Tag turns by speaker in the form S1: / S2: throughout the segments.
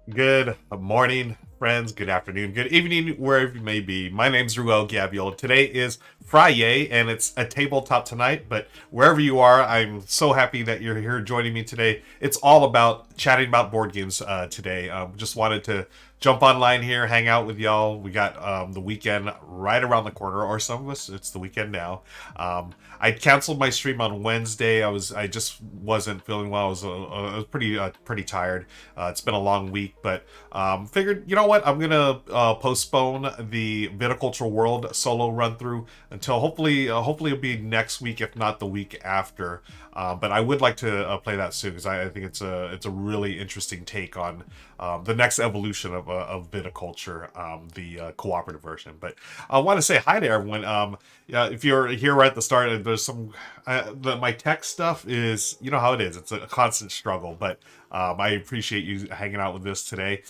S1: Good morning, friends. Good afternoon. Good evening, wherever you may be. My name's Ruel Gabriel. Today is Friday, and it's a tabletop tonight. But wherever you are, I'm so happy that you're here joining me today. It's all about chatting about board games today. Just wanted to jump online here, hang out with y'all. We got the weekend right around the corner, or some of us, it's the weekend now. I canceled my stream on Wednesday. I just wasn't feeling well. I was pretty tired. It's been a long week, but figured, you know what? I'm gonna postpone the Viticulture World solo run through until hopefully it'll be next week, if not the week after. But I would like to play that soon because I think it's a really interesting take on the next evolution of viticulture, the cooperative version. But I want to say hi to everyone. Yeah, if you're here right at the start, there's some my tech stuff is, you know how it is. It's a constant struggle, but I appreciate you hanging out with this today.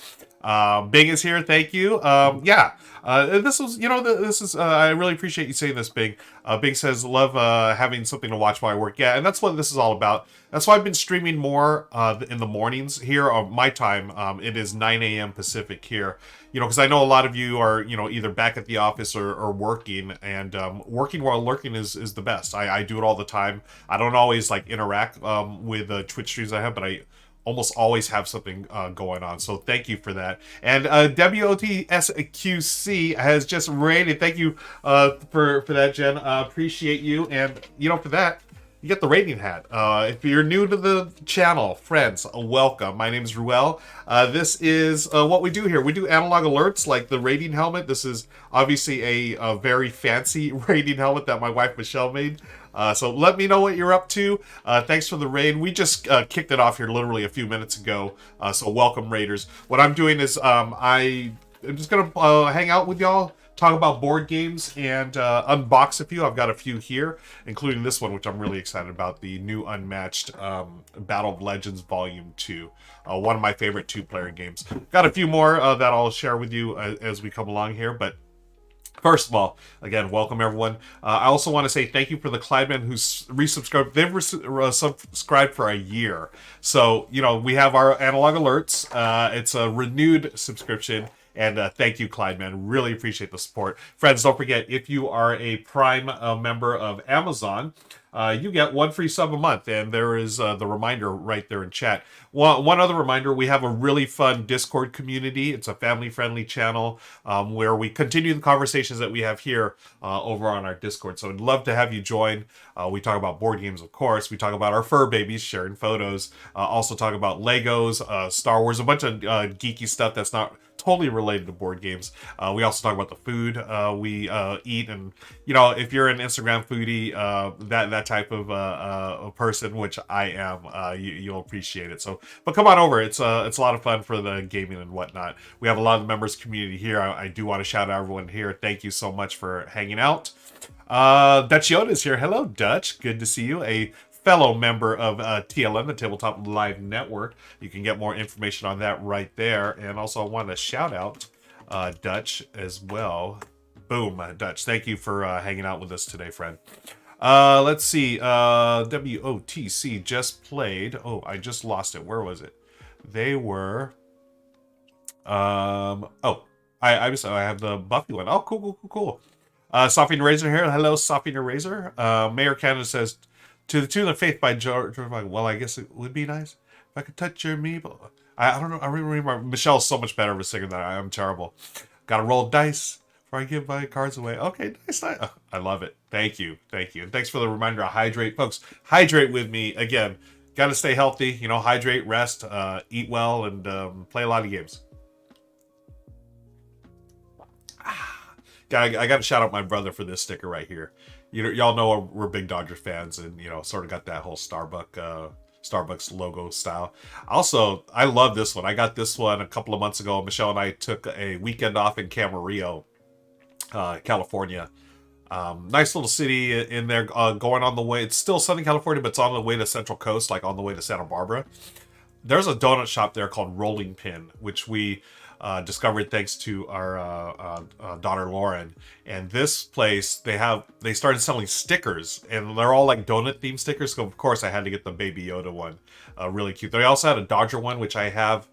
S1: Bing is here. Thank you. Yeah, this was, this is. I really appreciate you saying this, Bing. Bing says, love having something to watch while I work. Yeah, and that's what this is all about. That's why I've been streaming more in the mornings here on my time. It is 9 a.m. Pacific here. Because I know a lot of you are, either back at the office or working, and working while lurking is the best. I do it all the time. I don't always like interact with Twitch streams I have, but I almost always have something going on. So thank you for that. And WOTSQC has just rated. Thank you for that, Jen. Appreciate you. And, for that, you get the rating hat. If you're new to the channel, friends, welcome. My name is Ruel. This is what we do here. We do analog alerts like the rating helmet. This is obviously a very fancy rating helmet that my wife Michelle made. So let me know what you're up to. Thanks for the raid. We just kicked it off here literally a few minutes ago. So welcome, raiders. What I'm doing is I'm just going to hang out with y'all, talk about board games, and unbox a few. I've got a few here, including this one, which I'm really excited about, the new Unmatched Battle of Legends Volume 2. One of my favorite two-player games. Got a few more that I'll share with you as we come along here, but first of all, again, welcome everyone. I also want to say thank you for the Clydemen who's resubscribed. They've subscribed for a year. So, we have our analog alerts. It's a renewed subscription. And thank you, Clydeman. Really appreciate the support. Friends, don't forget, if you are a Prime member of Amazon, you get one free sub a month. And there is the reminder right there in chat. One other reminder, we have a really fun Discord community. It's a family-friendly channel where we continue the conversations that we have here over on our Discord. So I'd love to have you join. We talk about board games, of course. We talk about our fur babies, sharing photos. Also talk about Legos, Star Wars, a bunch of geeky stuff that's not totally related to board games. We also talk about the food we eat, and if you're an Instagram foodie, that type of a person, which I am, you'll appreciate it. So, but come on over. It's a lot of fun for the gaming and whatnot. We have a lot of the members community here. I do want to shout out everyone here. Thank you so much for hanging out. Dutch Yoda is here. Hello, Dutch. Good to see you. A fellow member of TLN, the Tabletop Live Network. You can get more information on that right there. And also, I want to shout out Dutch as well. Boom, Dutch. Thank you for hanging out with us today, friend. Let's see. WOTC just played. Oh, I just lost it. Where was it? They were. Oh, I have the Buffy one. Oh, cool. Sophie Razor here. Hello, Sophie Razor. Mayor Canada says, to the tune of Faith by George. Well, I guess it would be nice if I could touch your meeple. I don't know. I remember Michelle's so much better of a singer than I am. Terrible. Got to roll dice before I give my cards away. Okay, nice. I love it. Thank you. And thanks for the reminder to hydrate, folks. Hydrate with me again. Got to stay healthy. Hydrate, rest, eat well, and play a lot of games. I got to shout out my brother for this sticker right here. Y'all know we're big Dodger fans, and sort of got that whole Starbucks logo style. Also, I love this one. I got this one a couple of months ago. Michelle and I took a weekend off in Camarillo, California. Nice little city in there. Going on the way, it's still Southern California, but it's on the way to Central Coast, like on the way to Santa Barbara. There's a donut shop there called Rolling Pin, which we discovered thanks to our daughter Lauren. And this place, they started selling stickers, and they're all like donut themed stickers. So of course I had to get the Baby Yoda one, really cute. They also had a Dodger one, which I have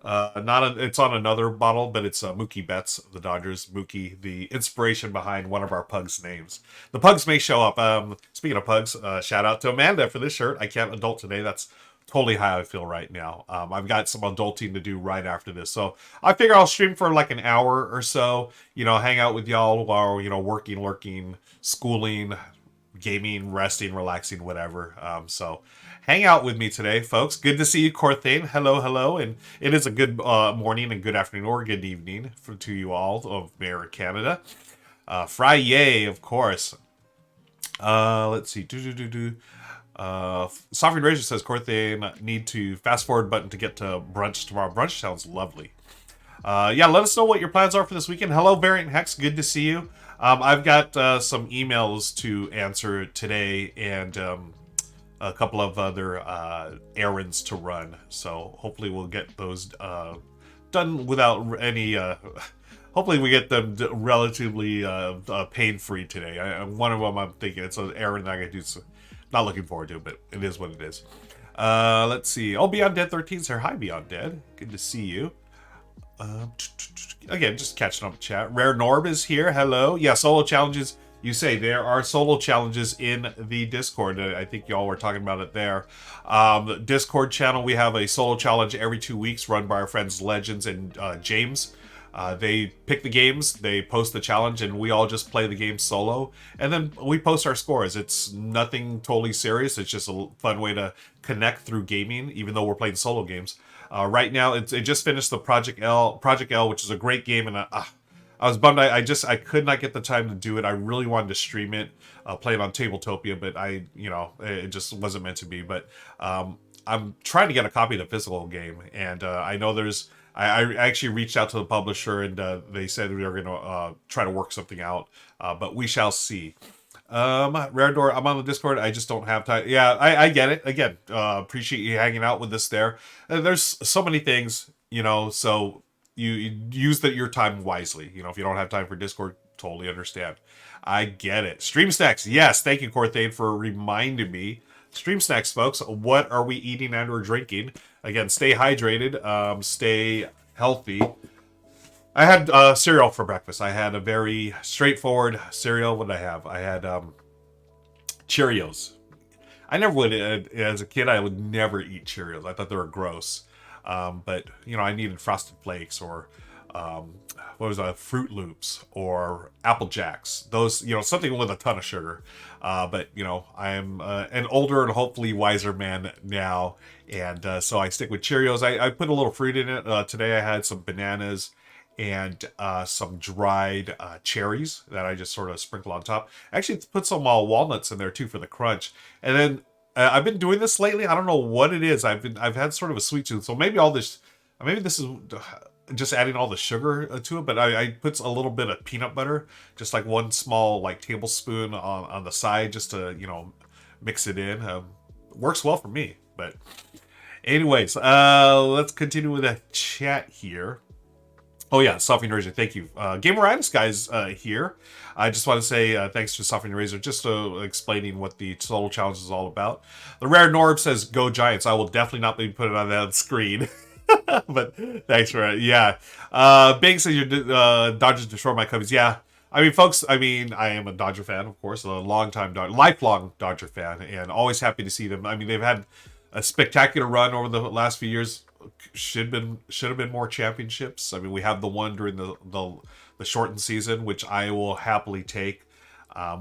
S1: It's on another bottle, but it's Mookie Betts of the Dodgers. Mookie, the inspiration behind one of our pugs' names. The pugs may show up. Speaking of pugs, shout out to Amanda for this shirt. I can't adult today. That's totally how I feel right now. I've got some adulting to do right after this, so I figure I'll stream for like an hour or so. Hang out with y'all while working, lurking, schooling, gaming, resting, relaxing, whatever. So hang out with me today, folks. Good to see you, Corthane. Hello, hello. And it is a good morning and good afternoon or good evening to you all of Mayor Canada. Friday, of course. Let's see. Sovereign Razor says Corthane need to fast forward button to get to brunch tomorrow. Brunch sounds lovely. Yeah, let us know what your plans are for this weekend. Hello, Variant Hex. Good to see you. I've got some emails to answer today and a couple of other errands to run. So hopefully we'll get those done without any... hopefully we get them relatively pain-free today. One of them I'm thinking it's an errand I gotta do. So not looking forward to it, but it is what it is. Let's see. Oh, Beyond Dead 13's here. Hi, Beyond Dead. Good to see you. Again, just catching up with chat. Rare Norb is here. Hello. Yeah, solo challenges. You say there are solo challenges in the Discord. I think y'all were talking about it there. Discord channel, we have a solo challenge every 2 weeks run by our friends Legends and James. They pick the games, they post the challenge, and we all just play the game solo. And then we post our scores. It's nothing totally serious. It's just a fun way to connect through gaming, even though we're playing solo games. Right now, it just finished the Project L, which is a great game, and I was bummed. I could not get the time to do it. I really wanted to stream it, play it on Tabletopia, but it just wasn't meant to be. But I'm trying to get a copy of the physical game, and I know there's. I actually reached out to the publisher, and they said we were going to try to work something out, but we shall see. Rare Door, I'm on the Discord. I just don't have time. Yeah, I get it. Again, appreciate you hanging out with us there. There's so many things, so you use your time wisely. If you don't have time for Discord, totally understand. I get it. Stream snacks. Yes, thank you, Corthane, for reminding me. Stream snacks, folks. What are we eating and or drinking? Again, stay hydrated. Stay healthy. I had cereal for breakfast. I had a very straightforward cereal. What did I have? I had Cheerios. I never would, as a kid, I would never eat Cheerios. I thought they were gross. But, I needed Frosted Flakes or, Fruit Loops or Apple Jacks. Those, something with a ton of sugar. But, I am an older and hopefully wiser man now. And so I stick with Cheerios. I put a little fruit in it. Today I had some bananas and some dried cherries that I just sort of sprinkle on top. Actually, put some walnuts in there too for the crunch. And then I've been doing this lately. I don't know what it is. I've had sort of a sweet tooth, so maybe this is just adding all the sugar to it. But I put a little bit of peanut butter, just like one small tablespoon on the side, just to mix it in. Works well for me. But anyways, let's continue with the chat here. Oh yeah, Softening Razor, thank you. Gameritis guys here. I just want to say thanks to Softening Razor, just explaining what the solo challenge is all about. The Rare Norb says, "Go Giants." I will definitely not be putting on that screen. But thanks for it. Yeah. Big says, your Dodgers destroy my Cubbies. Yeah. I mean, folks, I am a Dodger fan, of course, a lifelong Dodger fan, and always happy to see them. I mean, they've had a spectacular run over the last few years. Should have been more championships. I mean, we have the one during the shortened season, which I will happily take.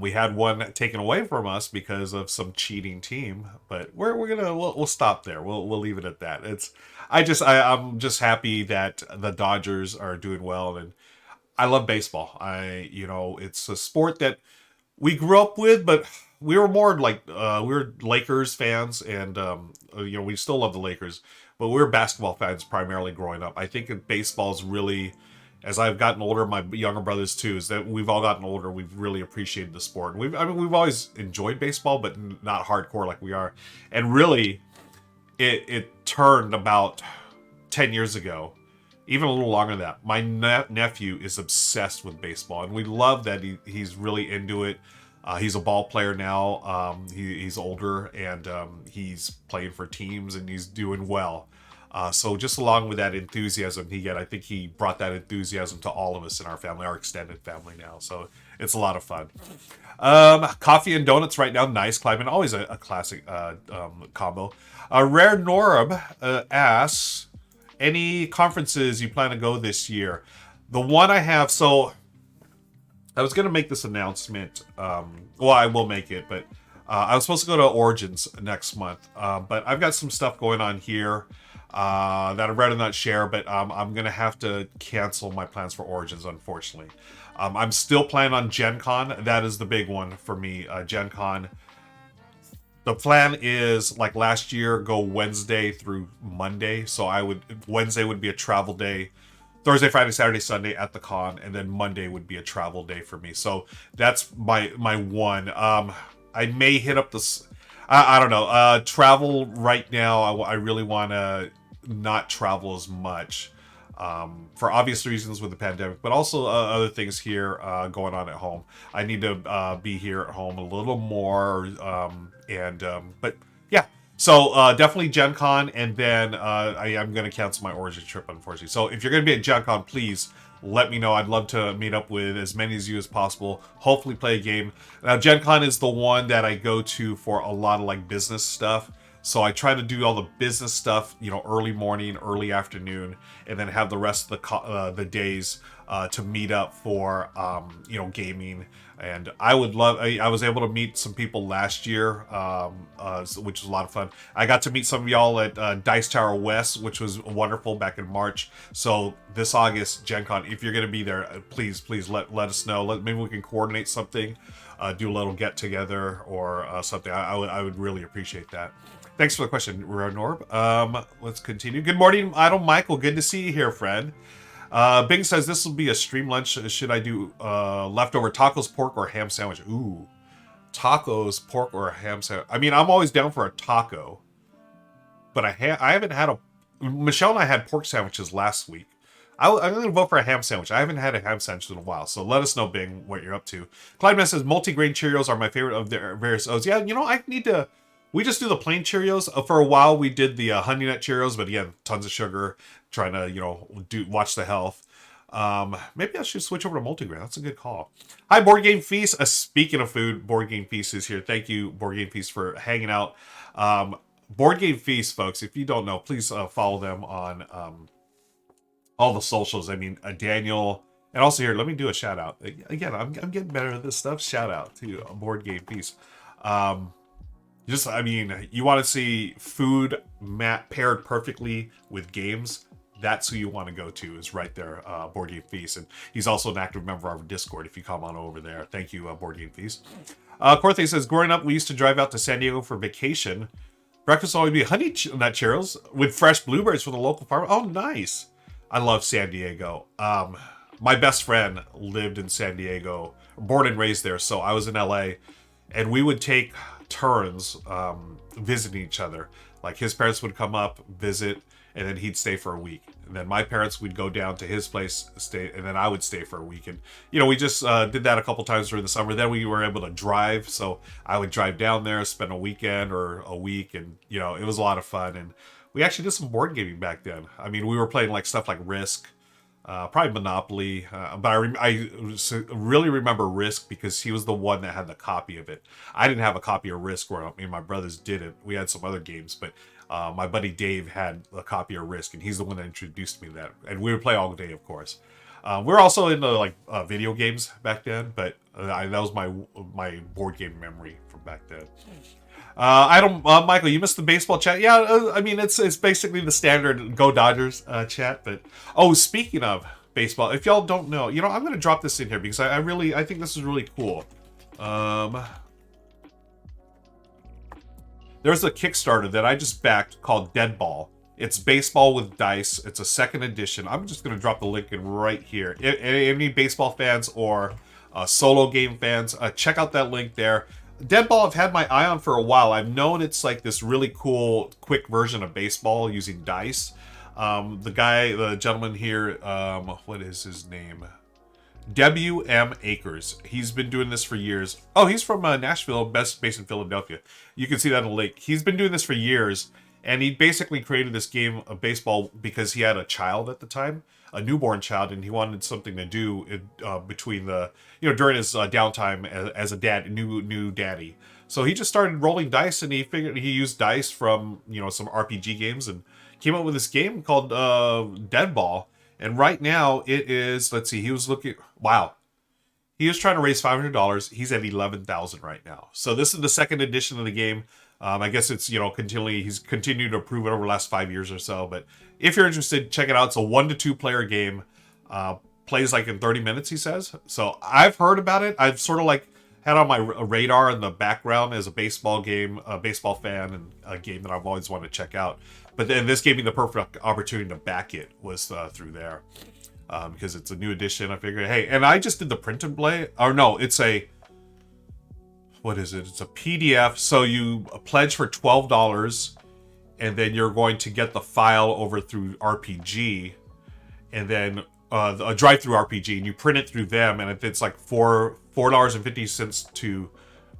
S1: We had one taken away from us because of some cheating team, but we'll stop there. We'll leave it at that. I'm just happy that the Dodgers are doing well, and I love baseball. It's a sport that we grew up with, but we were more like we were Lakers fans, and we still love the Lakers, but we were basketball fans primarily growing up. I think baseball is really, as I've gotten older, my younger brothers too, is that we've all gotten older. We've really appreciated the sport. We've always enjoyed baseball, but not hardcore like we are. And really, it turned about 10 years ago, even a little longer than that. My nephew is obsessed with baseball, and we love that he's really into it. He's a ball player now. He's older, and he's playing for teams, and he's doing well. So just along with that enthusiasm he get, I think he brought that enthusiasm to all of us in our family, our extended family now. So it's a lot of fun. Coffee and donuts right now. Nice climbing. Always a classic combo. Rare Norb asks, any conferences you plan to go this year? The one I have, so I was going to make this announcement. Well, I will make it, but I was supposed to go to Origins next month. But I've got some stuff going on here that I'd rather not share, but I'm going to have to cancel my plans for Origins, unfortunately. I'm still planning on Gen Con. That is the big one for me, Gen Con. The plan is, like last year, go Wednesday through Monday. So Wednesday would be a travel day. Thursday, Friday, Saturday, Sunday at the con, and then Monday would be a travel day for me. So that's my one. I may hit up this. I don't know. Travel right now. I really want to not travel as much for obvious reasons with the pandemic, but also other things here going on at home. I need to be here at home a little more, but yeah. So definitely Gen Con, and then I am going to cancel my Origin trip, unfortunately. So if you're going to be at Gen Con, please let me know. I'd love to meet up with as many of you as possible. Hopefully play a game. Now, Gen Con is the one that I go to for a lot of like business stuff. So I try to do all the business stuff, early morning, early afternoon, and then have the rest of the days to meet up for, gaming. And I would love. I was able to meet some people last year, which was a lot of fun. I got to meet some of y'all at Dice Tower West, which was wonderful back in March. So this August, Gen Con, if you're going to be there, please let us know. Maybe we can coordinate something, do a little get together or something. I would really appreciate that. Thanks for the question, Rare Norb. Let's continue. Good morning, Idle Michael. Good to see you here, friend. Bing says this will be a stream lunch. Should I do leftover tacos, pork, or ham sandwich? Ooh, tacos, pork, or a ham sandwich. I mean, I'm always down for a taco, but I haven't had a. Michelle and I had pork sandwiches last week. I'm going to vote for a ham sandwich. I haven't had a ham sandwich in a while, so let us know, Bing, what you're up to. Clyde says multigrain Cheerios are my favorite of their various O's. Yeah, I need to. We just do the plain Cheerios. For a while, we did the Honey Nut Cheerios, but again, tons of sugar. Trying to, watch the health. Maybe I should switch over to multigrain. That's a good call. Hi, Board Game Feast. Speaking of food, Board Game Feast is here. Thank you, Board Game Feast, for hanging out. Board Game Feast, folks, if you don't know, please follow them on all the socials. I mean, Daniel, and also here, let me do a shout out. Again, I'm getting better at this stuff. Shout out to Board Game Feast. You want to see food paired perfectly with games. That's who you want to go to, is right there, Board Game Feast. And he's also an active member of our Discord if you come on over there. Thank you, Board Game Feast. Corthe says, growing up, we used to drive out to San Diego for vacation. Breakfast would always be honey nut Cheerios with fresh blueberries from the local farmer. Oh, nice. I love San Diego. My best friend lived in San Diego, born and raised there. So I was in LA, and we would take turns visiting each other. Like his parents would come up, visit, and then he'd stay for a week. And then my parents would go down to his place, stay, and then I would stay for a week. And, we just did that a couple times during the summer. Then we were able to drive. So I would drive down there, spend a weekend or a week. And, it was a lot of fun. And we actually did some board gaming back then. I mean, we were playing like stuff like Risk, probably Monopoly. But I really remember Risk because he was the one that had the copy of it. I didn't have a copy of Risk, where my brothers didn't. We had some other games, but my buddy Dave had a copy of Risk, and he's the one that introduced me to that. And we would play all day, of course. We were also into video games back then, but that was my board game memory from back then. Michael, you missed the baseball chat. Yeah, it's basically the standard Go Dodgers chat. But speaking of baseball, if y'all don't know, I'm going to drop this in here because I think this is really cool. There's a Kickstarter that I just backed called Dead Ball. It's baseball with dice. It's a second edition. I'm just going to drop the link in right here. Any baseball fans or solo game fans, check out that link there. Dead Ball I've had my eye on for a while. I've known it's like this really cool, quick version of baseball using dice. The gentleman here, what is his name? W.M. Akers. He's been doing this for years. Oh, he's from Nashville, based in Philadelphia. You can see that in the link. He's been doing this for years, And he basically created this game of baseball because he had a child at the time, a newborn child, and he wanted something to do between the, during his downtime as a dad, new daddy. So he just started rolling dice, and he figured he used dice from some RPG games and came up with this game called Dead Ball. And right now it is, let's see, he was looking, wow, he was trying to raise $500. He's at 11,000 right now. So this is the second edition of the game. I guess it's he's continued to improve it over the last 5 years or so. But if you're interested, check it out. It's a 1 to 2 player game. Plays like in 30 minutes, he says. So I've heard about it. I've sort of like had on my radar in the background as a baseball game, a baseball fan, and a game that I've always wanted to check out. But then this gave me the perfect opportunity to back it was through there. Because it's a new edition. I figured, hey, and I just did the print and play. Or no, it's a, what is it? It's a PDF. So you pledge for $12, and then you're going to get the file over through RPG, and then a drive-through RPG, and you print it through them, and it's like $4.50 to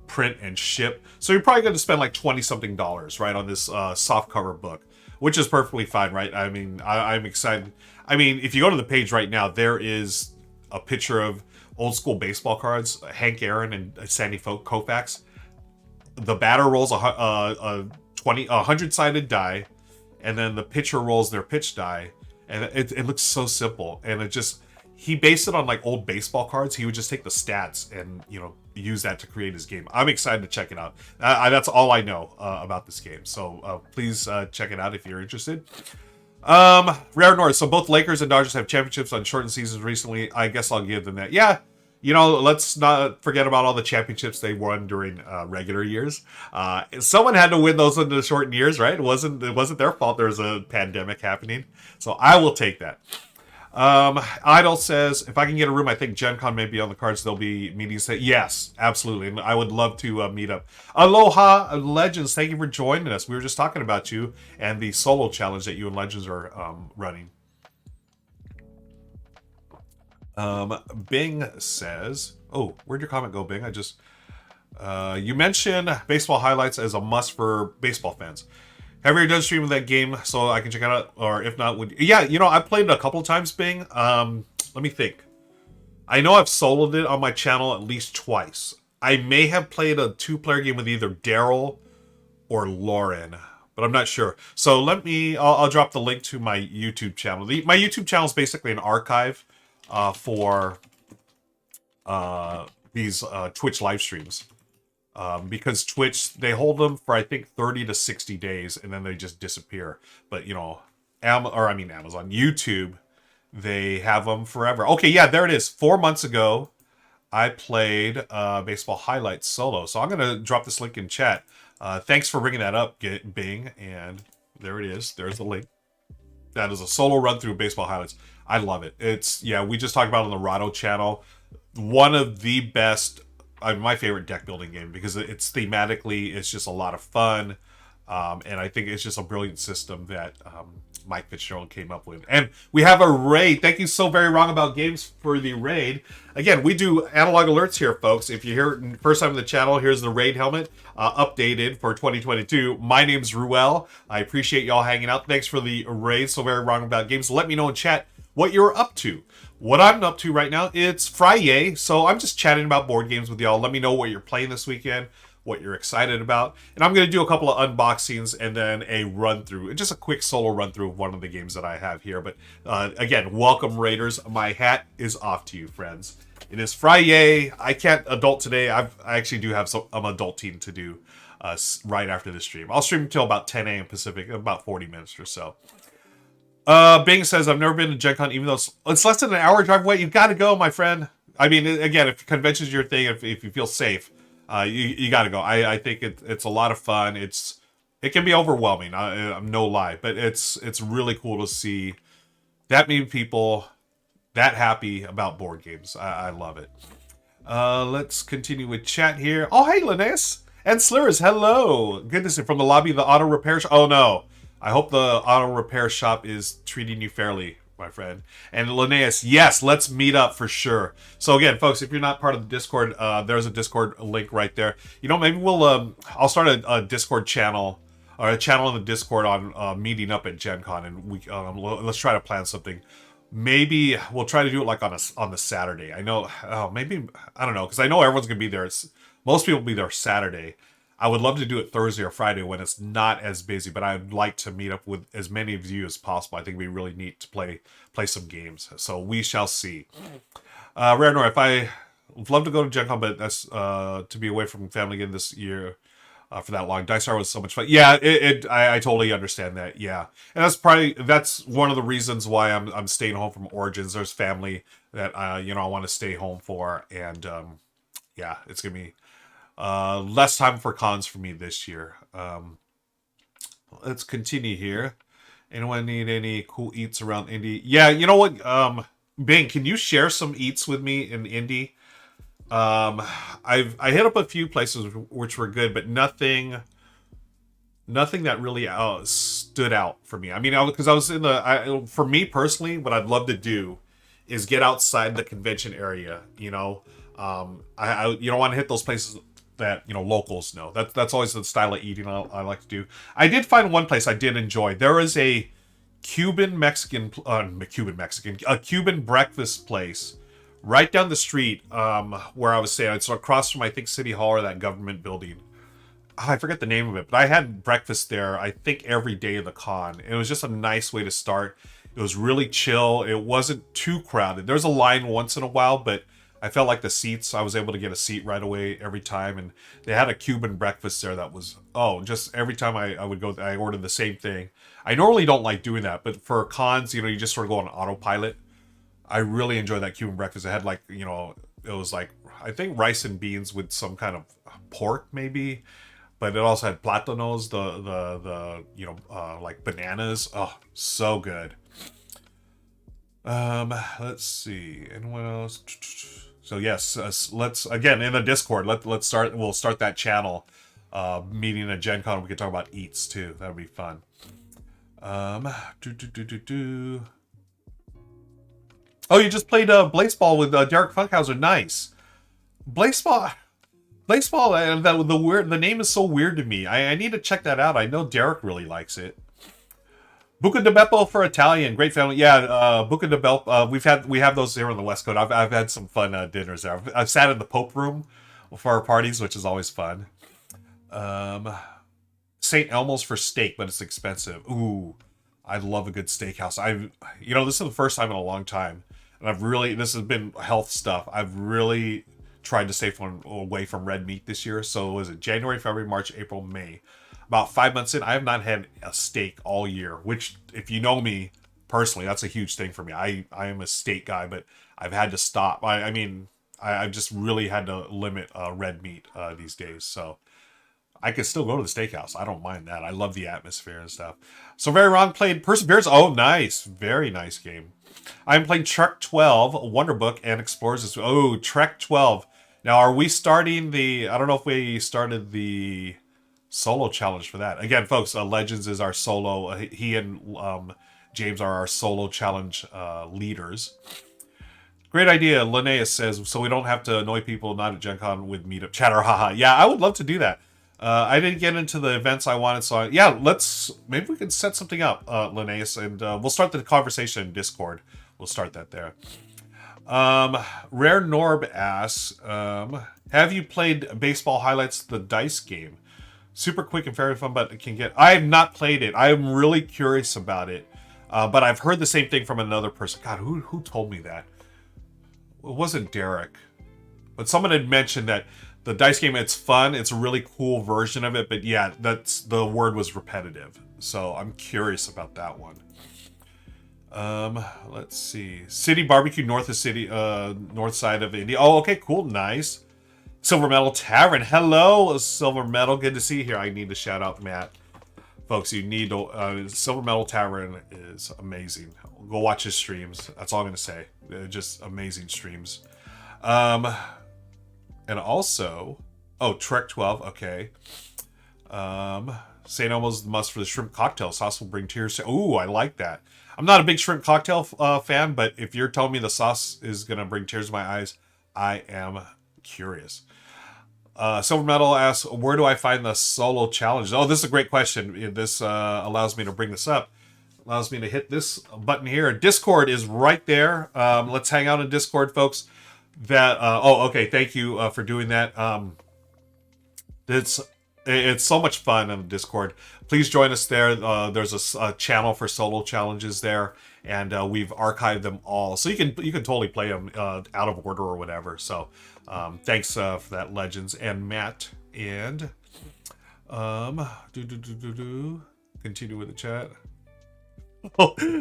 S1: print and ship. So you're probably going to spend like $20-something, right, on this soft cover book, which is perfectly fine, right? I mean, I'm excited. I mean, if you go to the page right now, there is a picture of old school baseball cards, Hank Aaron and Sandy Koufax. The batter rolls a 100-sided die, and then the pitcher rolls their pitch die, and it looks so simple. And he based it on like old baseball cards. He would just take the stats and use that to create his game. I'm excited to check it out. That's all I know about this game. So please check it out if you're interested. Rare North. So both Lakers and Dodgers have championships on shortened seasons recently. I guess I'll give them that. Yeah, let's not forget about all the championships they won during regular years. Someone had to win those in the shortened years, right? It wasn't their fault. There was a pandemic happening, so I will take that. Idol says, if I can get a room, I think Gen Con may be on the cards. There'll be meetings. Yes, absolutely. And I would love to meet up. Aloha, Legends. Thank you for joining us. We were just talking about you and the solo challenge that you and Legends are running. Bing says, oh, where'd your comment go, Bing? You mentioned baseball highlights as a must for baseball fans. Have you ever done stream of that game so I can check it out? Or if not, I played it a couple of times, Bing. Let me think. I know I've soloed it on my channel at least twice. I may have played a 2-player game with either Daryl or Lauren, but I'm not sure. So I'll drop the link to my YouTube channel. My YouTube channel is basically an archive for these Twitch live streams. Because Twitch, they hold them for, I think, 30 to 60 days, and then they just disappear. But, Amazon, YouTube, they have them forever. Okay, yeah, there it is. 4 months ago, I played Baseball Highlights solo. So I'm going to drop this link in chat. Thanks for bringing that up, Bing. And there it is. There's the link. That is a solo run-through Baseball Highlights. I love it. We just talked about it on the Rahdo channel. One of the best... my favorite deck building game because it's thematically, it's just a lot of fun. And I think it's just a brilliant system that Mike Fitzgerald came up with. And we have a raid. Thank you so very wrong about games for the raid. Again, we do analog alerts here, folks. If you're here first time on the channel, here's the raid helmet updated for 2022. My name's Ruel. I appreciate y'all hanging out. Thanks for the raid. So very wrong about games. Let me know in chat what you're up to. What I'm up to right now, it's Friday, so I'm just chatting about board games with y'all. Let me know what you're playing this weekend, what you're excited about. And I'm going to do a couple of unboxings and then a run-through, just a quick solo run-through of one of the games that I have here. But again, welcome, Raiders. My hat is off to you, friends. It is Friday. I can't adult today. I actually do have some adulting to do right after the stream. I'll stream until about 10 a.m. Pacific, about 40 minutes or so. Bing says, I've never been to Gen Con, even though it's less than an hour drive away. You've got to go, my friend. I mean, again, if convention's your thing, if you feel safe, you got to go. I think it's a lot of fun. It can be overwhelming. I'm no lie, but it's really cool to see that many people that happy about board games. I love it. Let's continue with chat here. Oh, hey, Linnaeus and Slurs. Hello. Good to see you from the lobby of the auto repair shop. Oh, no. I hope the auto repair shop is treating you fairly, my friend. And Linnaeus, yes, let's meet up for sure. So again, folks, if you're not part of the Discord, there's a Discord link right there. Maybe I'll start a Discord channel or a channel in the Discord on meeting up at Gen Con, and let's try to plan something. Maybe we'll try to do it like on the Saturday. I know, maybe, I don't know, because I know everyone's gonna be there. Most people will be there Saturday. I would love to do it Thursday or Friday when it's not as busy, but I'd like to meet up with as many of you as possible. I think it'd be really neat to play some games. So we shall see. Rare Nor, if I would love to go to Gen Con, but that's to be away from family again this year for that long. Dice Star was so much fun. Yeah, I totally understand that. Yeah, and that's one of the reasons why I'm staying home from Origins. There's family that I want to stay home for, and yeah, it's gonna be less time for cons for me this year. Let's continue here. Anyone need any cool eats around Indy? Yeah, you know what? Bing, can you share some eats with me in Indy? I hit up a few places which were good, but nothing that really stood out for me. I mean, because I was for me personally, what I'd love to do is get outside the convention area. You don't want to hit those places that locals know. That's always the style of eating I like to do. I did find one place I did enjoy. There is a Cuban breakfast place right down the street where I was staying. It's across from, I think, City Hall or that government building. I forget the name of it, but I had breakfast there, I think, every day of the con. It was just a nice way to start. It was really chill. It wasn't too crowded. There's a line once in a while, but I felt like the seats, I was able to get a seat right away every time. And they had a Cuban breakfast there that was, just every time I would go, I ordered the same thing. I normally don't like doing that, but for cons, you just sort of go on autopilot. I really enjoyed that Cuban breakfast. It had it was like, I think rice and beans with some kind of pork maybe, but it also had plátanos, like bananas. Oh, so good. Let's see. Anyone else? So yes, let's again in the Discord. Let's start. We'll start that channel. Meeting at Gen Con. We could talk about eats too. That would be fun. Oh, you just played Blaseball with Derek Funkhauser. Nice. Blaseball, and the name is so weird to me. I need to check that out. I know Derek really likes it. Buca di Beppo for Italian, great family. Yeah, Buca di Beppo. We have those here on the West Coast. I've had some fun dinners there. I've sat in the Pope room for our parties, which is always fun. St. Elmo's for steak, but it's expensive. Ooh, I love a good steakhouse. This is the first time in a long time, and this has been health stuff. I've really tried to stay away from red meat this year. So was it January, February, March, April, May? About 5 months in, I have not had a steak all year, which, if you know me personally, that's a huge thing for me. I am a steak guy, but I've had to stop. I've just really had to limit red meat these days. So I could still go to the steakhouse. I don't mind that. I love the atmosphere and stuff. So very wrong played Perseverance. Oh, nice. Very nice game. I'm playing Trek 12, Wonderbook, and Explorers. Oh, Trek 12. Now, are we starting I don't know if we started the solo challenge for that. Again, folks, Legends is our solo. He and James are our solo challenge leaders. Great idea, Linnaeus says, so we don't have to annoy people not at Gen Con with meetup chatter. Haha. Yeah, I would love to do that. I didn't get into the events I wanted, so maybe we can set something up, Linnaeus, and we'll start the conversation in Discord. We'll start that there. Rare Norb asks, have you played Baseball Highlights, the dice game? Super quick and very fun, but I have not played it. I am really curious about it, but I've heard the same thing from another person. God, who told me that? It wasn't Derek, but someone had mentioned that the dice game, it's fun. It's a really cool version of it, but yeah, the word was repetitive. So I'm curious about that one. Let's see. City Barbecue, north side of Indy. Oh, okay, cool, nice. Silver Metal Tavern. Hello, Silver Metal. Good to see you here. I need to shout out Matt. Folks, you need to... Silver Metal Tavern is amazing. Go watch his streams. That's all I'm going to say. They're just amazing streams. And also... Oh, Trek 12. Okay. St. Elmo's must for the shrimp cocktail. Sauce will bring tears to... Ooh, I like that. I'm not a big shrimp cocktail fan, but if you're telling me the sauce is going to bring tears to my eyes, I am curious. Silver Metal asks, where do I find the solo challenges? Oh, this is a great question. This allows me to bring this up. Allows me to hit this button here. Discord is right there. Let's hang out in Discord, folks. Okay. Thank you for doing that. It's so much fun on Discord. Please join us there. There's a channel for solo challenges there, and we've archived them all, so you can totally play them out of order or whatever. So thanks for that, Legends and Matt. And continue with the chat.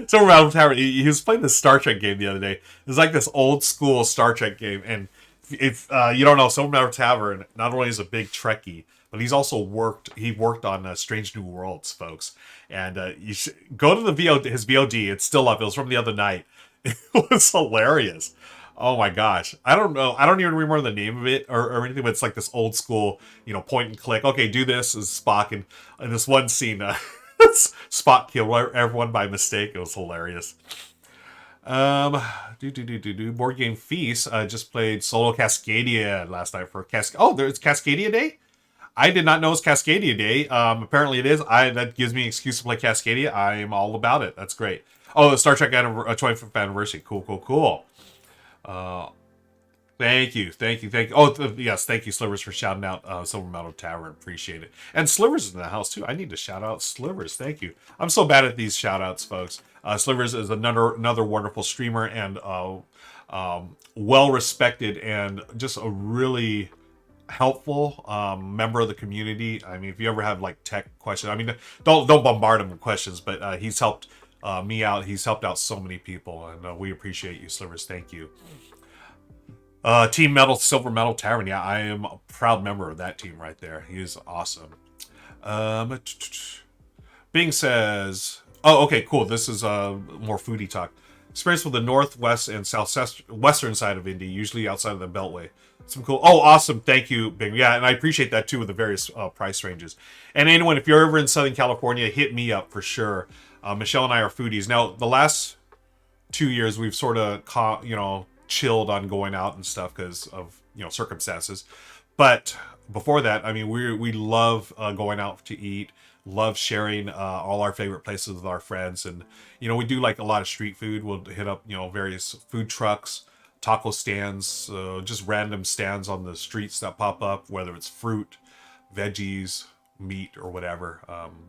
S1: So around Tower, he was playing this Star Trek game the other day. It was like this old school Star Trek game, and if you don't know, Silver Mountain Tavern not only is a big Trekkie, but he's also worked on Strange New Worlds, folks. And you should go to his VOD. It's still up. It was from the other night. It was hilarious. Oh my gosh. I don't know. I don't even remember the name of it or anything, but it's like this old school, point and click. Okay, do this as Spock. And in this one scene, Spock killed everyone by mistake. It was hilarious. Board Game Feast just played Solo Cascadia last night for there's Cascadia Day? I did not know it's Cascadia Day. Apparently it is. That gives me an excuse to play Cascadia. I am all about it. That's great. Oh, the Star Trek 25th anniversary. Cool. Thank you. Oh, yes, thank you, Slivers, for shouting out Silver Meadow Tavern. Appreciate it. And Slivers is in the house, too. I need to shout out Slivers. Thank you. I'm so bad at these shout-outs, folks. Slivers is another wonderful streamer and well-respected and just a really helpful member of the community. I mean, if you ever have, tech questions, I mean, don't bombard him with questions, but he's helped me out. He's helped out so many people, and we appreciate you, Slivers. Thank you. Team Silver Metal Tavern. Yeah, I am a proud member of that team right there. He is awesome. Bing says, oh, okay, cool. This is more foodie talk. Experience with the northwest and southwestern side of Indy, usually outside of the Beltway. Some cool. Oh, awesome. Thank you, Bing. Yeah, and I appreciate that too with the various price ranges. And anyone, if you're ever in Southern California, hit me up for sure. Michelle and I are foodies. Now, the last 2 years, we've sort of, chilled on going out and stuff because of circumstances, but before that, I mean, we love going out to eat, love sharing all our favorite places with our friends, and we do a lot of street food. We'll hit up various food trucks, taco stands, just random stands on the streets that pop up, whether it's fruit, veggies, meat, or whatever.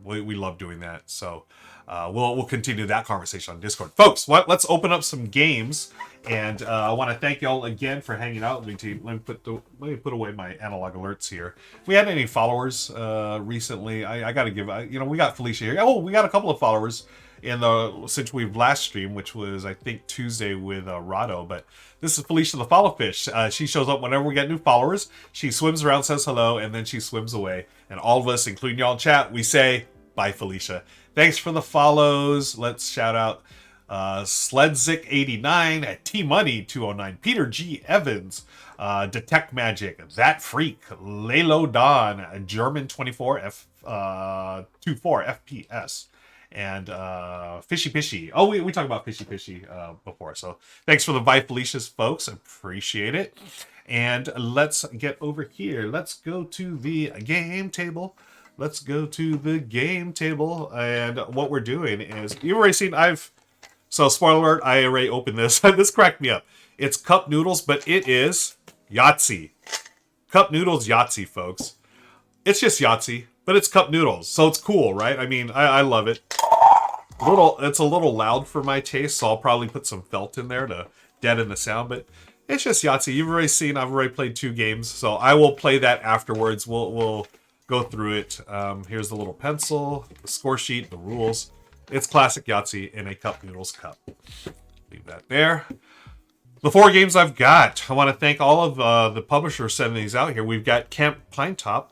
S1: We love doing that, so we'll continue that conversation on Discord, folks. Let's open up some games, and I want to thank y'all again for hanging out with me. Let me put away my analog alerts here. If we had any followers recently, I gotta give we got Felicia here. Oh, we got a couple of followers since we've last streamed, which was I think Tuesday with Rahdo. But this is Felicia the Follow Fish. She shows up whenever we get new followers. She swims around, says hello, and then she swims away. And all of us, including y'all in chat, we say bye, Felicia. Thanks for the follows. Let's shout out Sledzik89, T-Money209, Peter G. Evans, Detect Magic, That Freak, Lalo Don, German24 24 FPS, and Fishy Pishy. Oh, we talked about Fishy Pishy before, so thanks for the bye, Felicia's, folks. Appreciate it. And let's get over here. Let's go to the game table. And what we're doing is, you've already seen, so spoiler alert, I already opened this. This cracked me up. It's Cup Noodles, but it is Yahtzee. Cup Noodles Yahtzee, folks. It's just Yahtzee, but it's Cup Noodles, so it's cool, right? I mean, I love it. It's a little loud for my taste, so I'll probably put some felt in there to deaden the sound, but it's just Yahtzee. You've already seen, I've already played 2 games, so I will play that afterwards. We'll go through it. Here's the little pencil, the score sheet, the rules. It's classic Yahtzee in a Cup Noodles cup. Leave that there. The 4 games I've got. I want to thank all of the publishers sending these out here. We've got Camp Pinetop.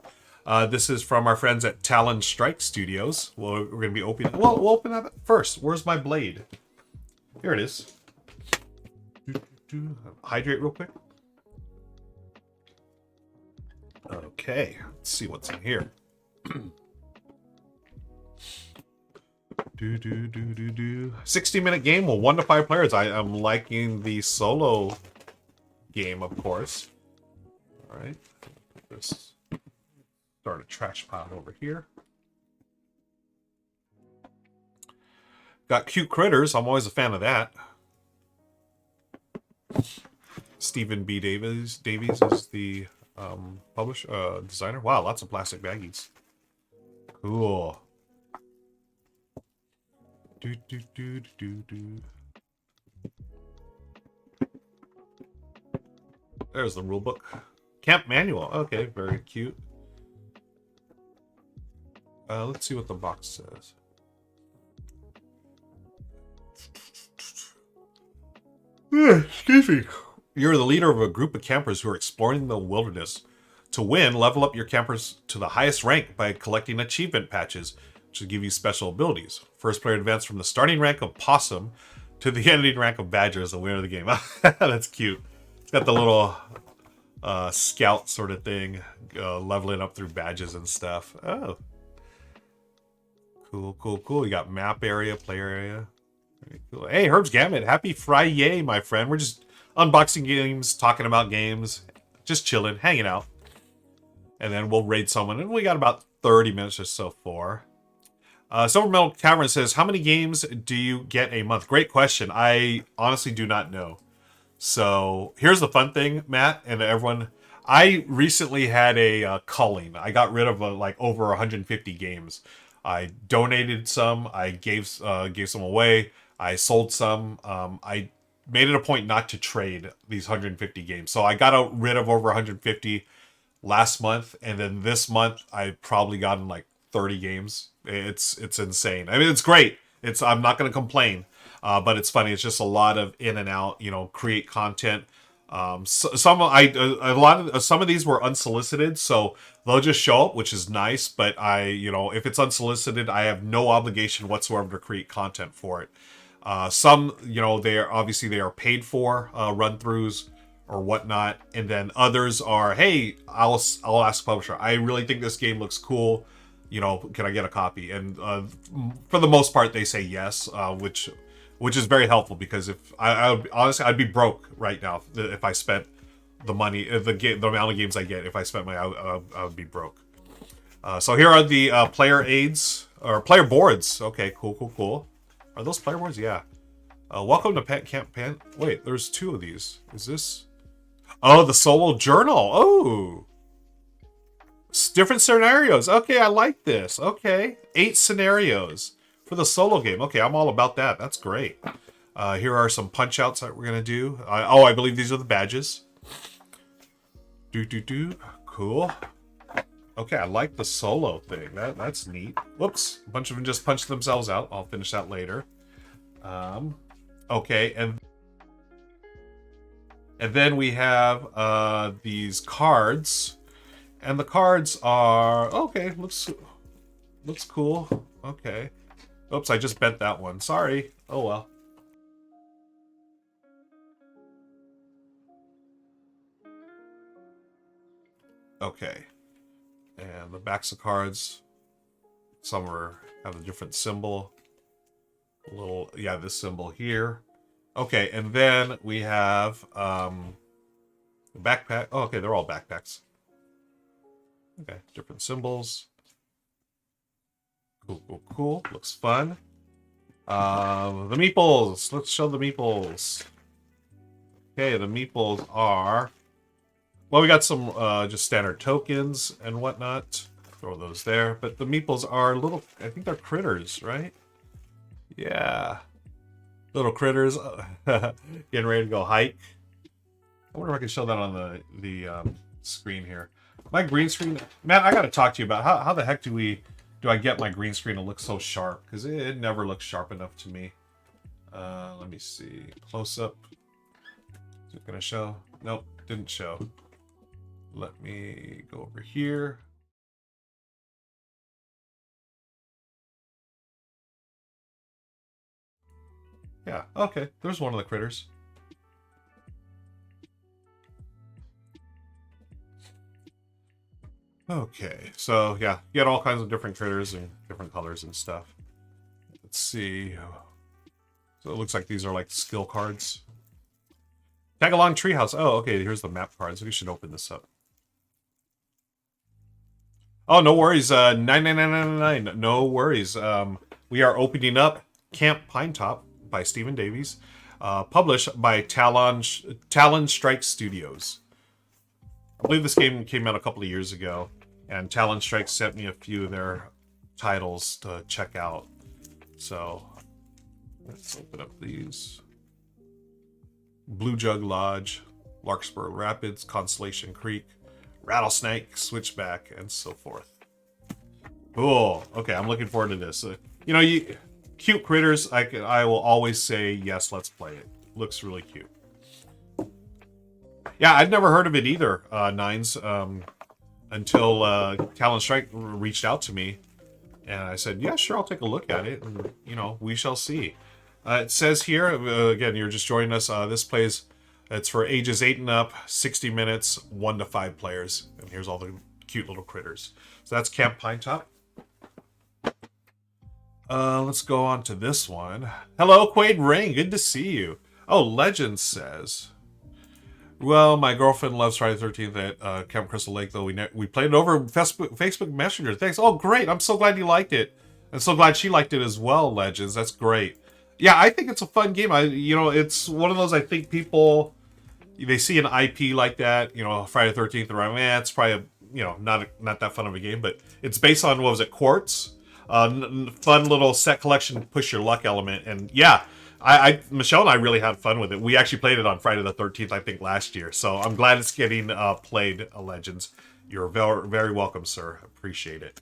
S1: This is from our friends at Talon Strike Studios. We're going to be opening. Well, we'll open that first. Where's my blade? Here it is. Hydrate real quick. Okay, let's see what's in here. 60-minute game, well, 1 to 5 players. I am liking the solo game, of course. All right. this. Start a trash pile over here. Got cute critters. I'm always a fan of that. Stephen B. Davies is the publisher, designer. Wow, lots of plastic baggies. Cool. Do do do do do. There's the rule book. Camp manual. Okay, very cute. Let's see what the box says. Excuse me. You're the leader of a group of campers who are exploring the wilderness. To win, level up your campers to the highest rank by collecting achievement patches, which will give you special abilities. First player advance from the starting rank of Possum to the ending rank of Badger as the winner of the game. That's cute. It's got the little scout sort of thing, leveling up through badges and stuff. Oh. Cool, cool, cool. You got map area, player area. Very cool. Hey, Herb's Gamut. Happy Friday, my friend. We're just unboxing games, talking about games, just chilling, hanging out. And then we'll raid someone. And we got about 30 minutes or so for. Silver Metal Cavern says, how many games do you get a month? Great question. I honestly do not know. So here's the fun thing, Matt, and everyone. I recently had a culling. I got rid of like over 150 games. I donated some. I gave some away. I sold some. I made it a point not to trade these 150 games. So I got rid of over 150 last month, and then this month I probably gotten like 30 games. It's insane. I mean, it's great. I'm not going to complain, but it's funny. It's just a lot of in and out. You know, create content. Some of these were unsolicited, so they'll just show up, which is nice. But if it's unsolicited, I have no obligation whatsoever to create content for it. Some, they are paid for run-throughs or whatnot, and then others are, hey, I'll ask the publisher, I really think this game looks cool. Can I get a copy? And for the most part, they say yes, which is very helpful, because if I would, honestly, I'd be broke right now if I spent the money, the amount of games I get. If I spent I would be broke. So here are the player aids or player boards. Okay, cool. Are those player boards? Yeah. Welcome to Camp Pan. Wait, there's two of these. Is this? Oh, the solo journal. Oh. Different scenarios. Okay, I like this. Okay. 8 scenarios for the solo game. Okay, I'm all about that. That's great. Here are some punch outs that we're going to do. I believe these are the badges. Cool. Okay, I like the solo thing. That's neat. Whoops. A bunch of them just punched themselves out. I'll finish that later. Okay, and then we have these cards. And the cards are... Okay, looks cool. Okay. Oops, I just bent that one. Sorry. Oh, well. Okay. And the backs of cards, some have a different symbol. This symbol here. Okay, and then we have the backpack. Oh, okay, they're all backpacks. Okay, different symbols. Cool. Looks fun. The meeples. Let's show the meeples. Okay, the meeples are... Well, we got some just standard tokens and whatnot. Throw those there. But the meeples are little... I think they're critters, right? Yeah. Little critters. Getting ready to go hike. I wonder if I can show that on the screen here. My green screen... Matt, I got to talk to you about how the heck do I get my green screen to look so sharp? Because it never looks sharp enough to me. Let me see. Close up. Is it going to show? Nope, didn't show. Let me go over here. Yeah, okay. There's one of the critters. Okay, so yeah, you got all kinds of different critters and different colors and stuff. Let's see. So it looks like these are like skill cards. Tag along treehouse. Oh, okay, here's the map cards. We should open this up. Oh, no worries. 99999. No worries. We are opening up Camp Pinetop by Stephen Davies, published by Talon Strike Studios. I believe this game came out a couple of years ago, and Talon Strike sent me a few of their titles to check out. So let's open up these. Blue Jug Lodge, Larkspur Rapids, Constellation Creek, Rattlesnake, Switchback, and so forth. Cool. Okay, I'm looking forward to this. You know, cute critters. I will always say yes. Let's play it. Looks really cute. Yeah, I'd never heard of it either, Nines, until Talon Strike reached out to me, and I said, yeah, sure, I'll take a look at it, and, you know, we shall see. It says here, again, you're just joining us, this plays, it's for ages 8 and up, 60 minutes, 1 to 5 players, and here's all the cute little critters. So that's Camp Pinetop. Let's go on to this one. Hello, Quaid Rain, good to see you. Oh, Legend says... Well, my girlfriend loves Friday the 13th at Camp Crystal Lake, though we played it over Facebook Messenger. Thanks. Oh, great. I'm so glad you liked it. I'm so glad she liked it as well, Legends. That's great. Yeah, I think it's a fun game. It's one of those, I think people, they see an IP like that, Friday the 13th, around, it's probably, not that fun of a game, but it's based on, what was it, Quartz? Fun little set collection, push your luck element. And yeah, Michelle and I really had fun with it. We actually played it on Friday the 13th, I think, last year. So I'm glad it's getting played, Legends. You're very, very welcome, sir. Appreciate it.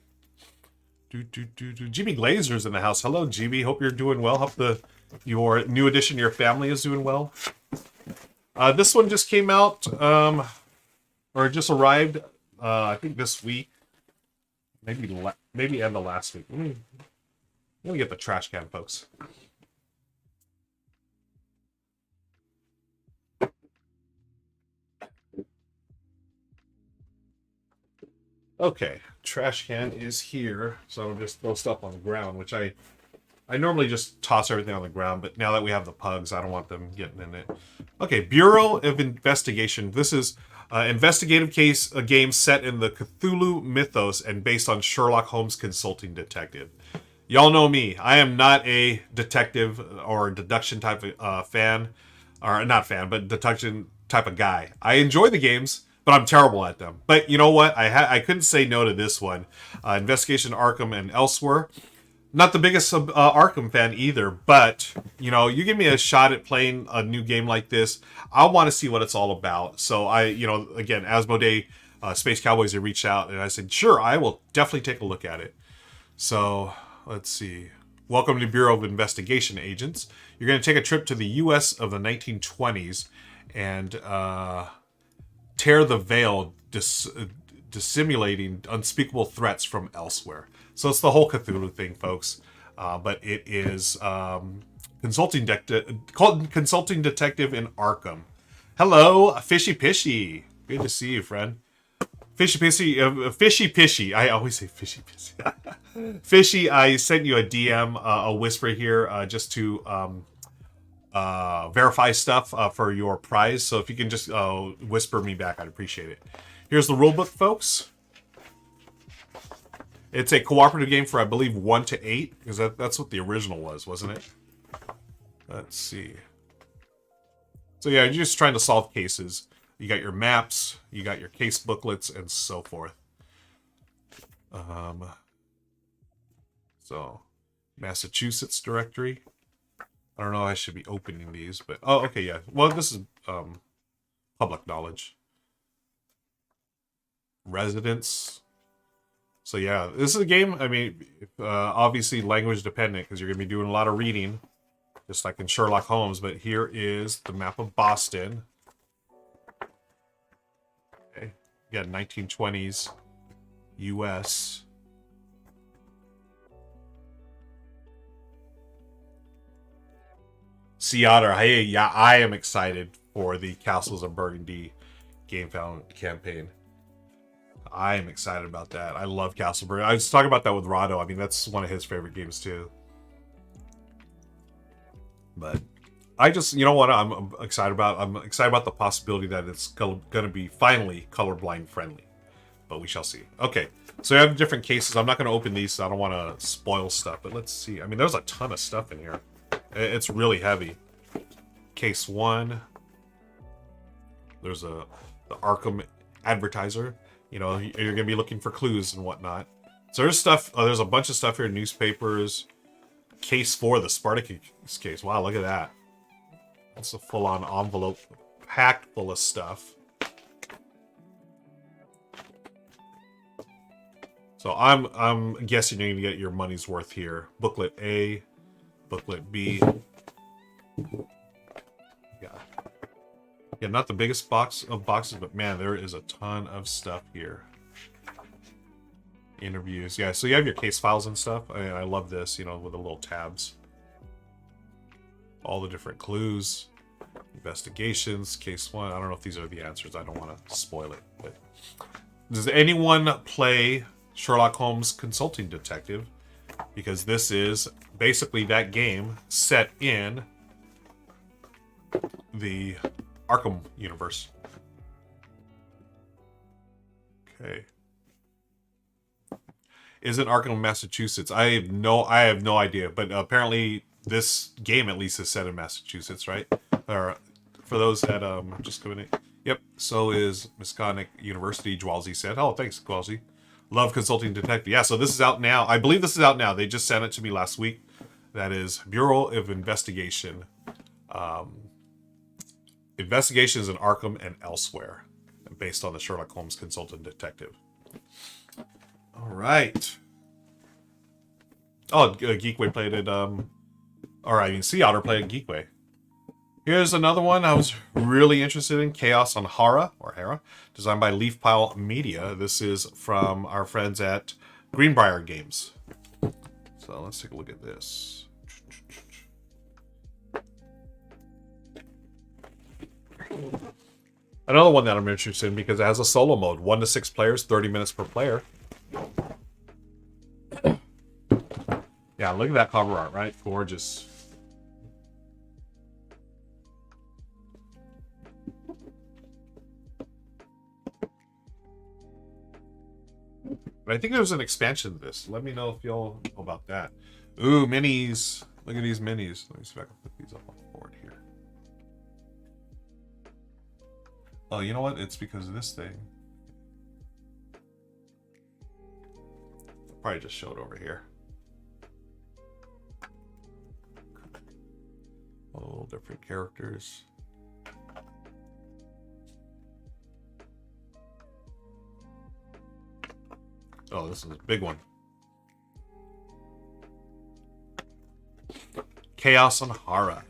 S1: GB Glazer's in the house. Hello, GB. Hope you're doing well. Hope your new addition to your family is doing well. This one just came out, or just arrived, I think this week. Maybe end of last week. Let me get the trash can, folks. Okay, trash can is here, so I'll just throw stuff on the ground, which I normally just toss everything on the ground, but now that we have the pugs, I don't want them getting in it. Okay, Bureau of Investigation. This is an investigative case, a game set in the Cthulhu mythos and based on Sherlock Holmes consulting detective. Y'all know me. I am not a detective or deduction type of fan, or not fan, but deduction type of guy. I enjoy the games, but I'm terrible at them. But you know what? I couldn't say no to this one. Investigation Arkham and Elsewhere. Not the biggest Arkham fan either, but, you give me a shot at playing a new game like this, I want to see what it's all about. So again, Asmodee, Space Cowboys, they reached out, and I said, sure, I will definitely take a look at it. So, let's see. Welcome to Bureau of Investigation Agents. You're going to take a trip to the U.S. of the 1920s and tear the veil, dissimulating unspeakable threats from elsewhere. So it's the whole Cthulhu thing, folks. But it is consulting detective in Arkham. Hello, Fishy Pishy. Good to see you, friend. Fishy Pishy. I always say Fishy Pishy. Fishy, I sent you a DM, a whisper here, just to verify stuff for your prize. So if you can just whisper me back, I'd appreciate it. Here's the rulebook, folks. It's a cooperative game for, I believe, 1 to 8, because that's what the original was, wasn't it? Let's see. So yeah, you're just trying to solve cases. You got your maps, you got your case booklets, and so forth. So, Massachusetts directory. I don't know if I should be opening these, but... Oh, okay, yeah. Well, this is public knowledge. Residents. So yeah, this is a game, I mean, obviously language dependent, because you're going to be doing a lot of reading, just like in Sherlock Holmes, but here is the map of Boston. Okay, you got 1920s, U.S. Sea Otter, hey, yeah, I am excited for the Castles of Burgundy game campaign. I am excited about that. I love Castle Burgundy. I was talking about that with Rahdo. I mean, that's one of his favorite games too. But I just, you know what I'm excited about? I'm excited about the possibility that it's going to be finally colorblind friendly. but we shall see. Okay, so we have different cases. I'm not going to open these, so I don't want to spoil stuff, but let's see. I mean, there's a ton of stuff in here. It's really heavy. Case 1. There's the Arkham advertiser. You know, you're going to be looking for clues and whatnot. So there's stuff. There's a bunch of stuff here. Newspapers. Case 4, the Spartacus case. Wow, look at that. That's a full-on envelope packed full of stuff. So I'm guessing you're going to get your money's worth here. Booklet A, booklet B. Yeah, not the biggest box of boxes, but man, there is a ton of stuff here. Interviews. Yeah, so you have your case files and stuff. I love this, you know, with the little tabs. All the different clues. Investigations. Case 1. I don't know if these are the answers. I don't want to spoil it. But does anyone play Sherlock Holmes Consulting Detective? Because this is basically that game set in the Arkham universe. Okay. Is it Arkham, Massachusetts? I have no idea, but apparently this game at least is set in Massachusetts, right? Or for those that just coming in. Yep. So is Masconic University. Dwalsy said. Oh, thanks, Dwalsy. Love Consulting Detective. Yeah. So this is out now. I believe this is out now. They just sent it to me last week. That is Bureau of Investigation. Investigations in Arkham and elsewhere, based on the Sherlock Holmes Consultant Detective. All right. Oh, Geekway played it. Sea Otter played it Geekway. Here's another one I was really interested in. Chaos on Hara, or Hara, designed by Leafpile Media. This is from our friends at Greenbrier Games. So let's take a look at this. Another one that I'm interested in because it has a solo mode. 1 to 6 players, 30 minutes per player. Yeah, look at that cover art, right? Gorgeous. But I think there was an expansion to this. Let me know if y'all know about that. Ooh, minis. Look at these minis. Let me see if I can put these up on the board here. Oh, you know what? It's because of this thing. I'll probably just show it over here. All different characters. Oh, this is a big one. Chaos on Hara.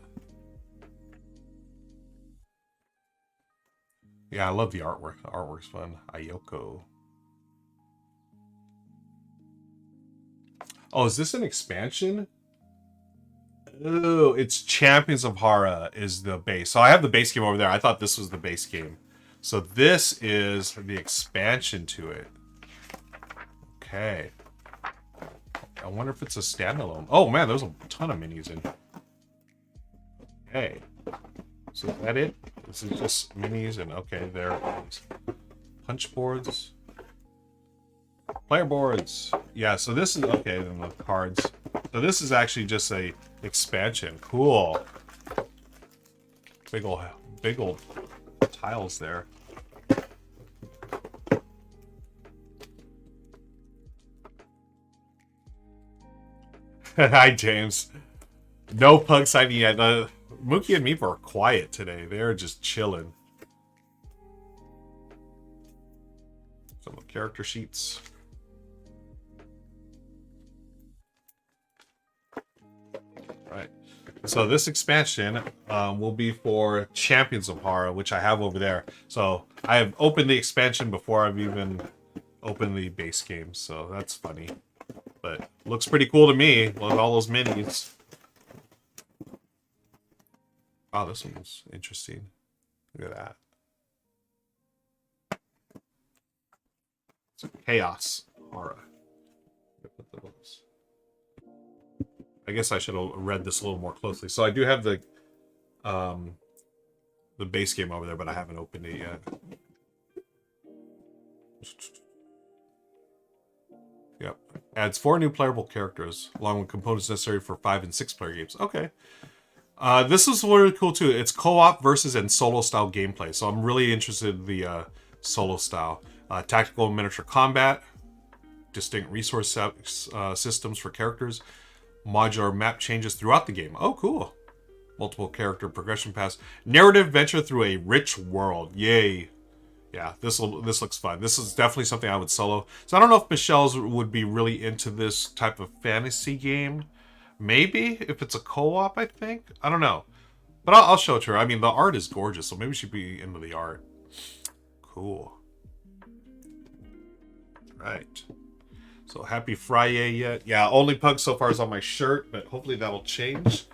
S1: Yeah, I love the artwork. The artwork's fun. Ayoko. Oh, is this an expansion? Oh, it's Champions of Hara is the base. So I have the base game over there. I thought this was the base game. So this is the expansion to it. Okay. I wonder if it's a standalone. Oh man, there's a ton of minis in. Okay. So is that it? This is just minis and okay, there it is. Punch boards. Player boards. Yeah, so this is okay, then the cards. So this is actually just a expansion. Cool. Big old tiles there. Hi, James. No pug sighting yet. Mookie and Meep are quiet today. They're just chilling. Some character sheets. Right. So this expansion will be for Champions of Hara, which I have over there. So I have opened the expansion before I've even opened the base game. So that's funny. But looks pretty cool to me with all those minis. Oh, this one's interesting. Look at that. It's Chaos Hara. I guess I should have read this a little more closely. So I do have the base game over there, but I haven't opened it yet. Yep. Adds 4 new playable characters, along with components necessary for 5 and 6 player games. Okay. This is really cool too. It's co-op versus and solo style gameplay. So I'm really interested in the solo style. Tactical miniature combat, distinct resource systems for characters, modular map changes throughout the game. Oh, cool. Multiple character progression paths, narrative venture through a rich world. Yay. Yeah, this looks fun. This is definitely something I would solo. So I don't know if Michelle's would be really into this type of fantasy game. Maybe if it's a co-op, I think. I don't know, but I'll show it to her. I mean, the art is gorgeous, so maybe she'd be into the art. Cool. Right. So happy Friday yet? Yeah, only pug so far is on my shirt, but hopefully that'll change.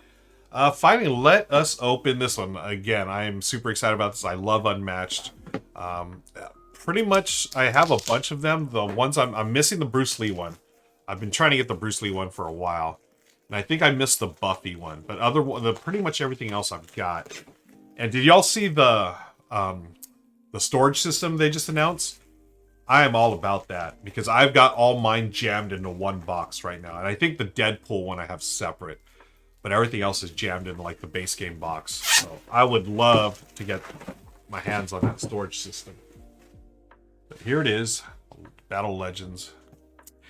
S1: Finally, let us open this one. Again, I am super excited about this. I love Unmatched. Pretty much, I have a bunch of them. The ones I'm missing the Bruce Lee one. I've been trying to get the Bruce Lee one for a while. And I think I missed the Buffy one. But pretty much everything else I've got. And did y'all see the storage system they just announced? I am all about that. Because I've got all mine jammed into one box right now. And I think the Deadpool one I have separate. But everything else is jammed in like the base game box. So I would love to get my hands on that storage system. But here it is. Battle Legends.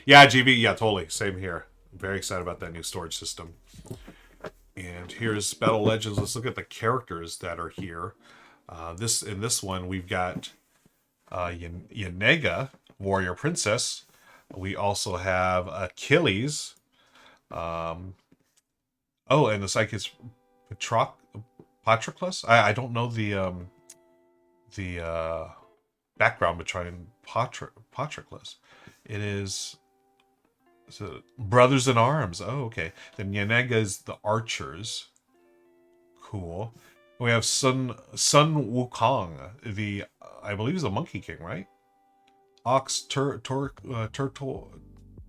S1: Yeah, GB. Yeah, totally. Same here. I'm very excited about that new storage system. And here's Battle Legends. Let's look at the characters that are here. In this one, we've got Yenega, Warrior Princess. We also have Achilles. Oh, and the psychic is Patroclus. I don't know the background between Patroclus. It is Brothers in Arms. Oh, okay. Then Yenega is the archers. Cool. We have Sun Wukong, I believe he's a Monkey King, right? Ox, Turtle,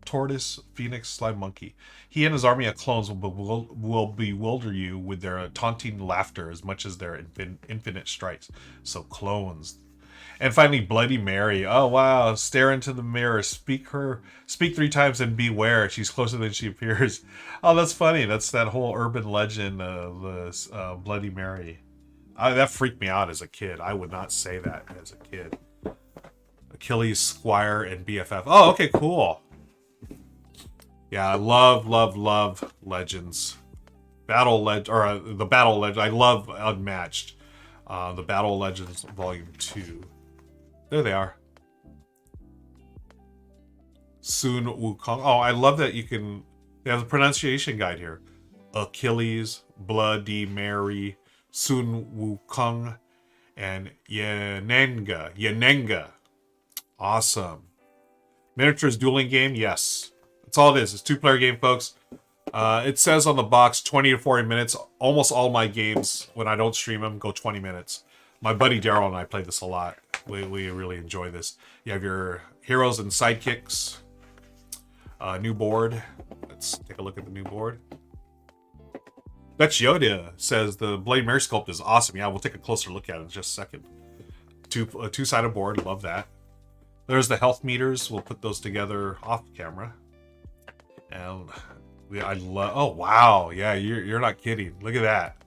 S1: Tortoise, Phoenix, Slime Monkey. He and his army of clones will bewilder you with their taunting laughter as much as their infinite strikes. So clones. And finally, Bloody Mary. Oh wow! Stare into the mirror. Speak 3 times and beware. She's closer than she appears. Oh, that's funny. That's that whole urban legend of the Bloody Mary. That freaked me out as a kid. I would not say that as a kid. Achilles, Squire, and BFF. Oh, okay, cool. Yeah, I love Legends. The Battle Legend. I love Unmatched. The Battle Legends Volume 2. There they are. Sun Wukong. Oh, I love that they have the pronunciation guide here. Achilles, Bloody Mary, Sun Wukong, and Yenenga. Awesome. Miniatures dueling game? Yes. That's all it is. It's a 2-player game, folks. It says on the box 20 to 40 minutes. Almost all my games, when I don't stream them, go 20 minutes. My buddy Daryl and I play this a lot. We really enjoy this. You have your heroes and sidekicks. New board. Let's take a look at the new board. Betch Yoda says the Blade Mare sculpt is awesome. Yeah, we'll take a closer look at it in just a second. A two-sided board. Love that. There's the health meters. We'll put those together off camera. And I love. Oh wow, yeah, you're not kidding. Look at that.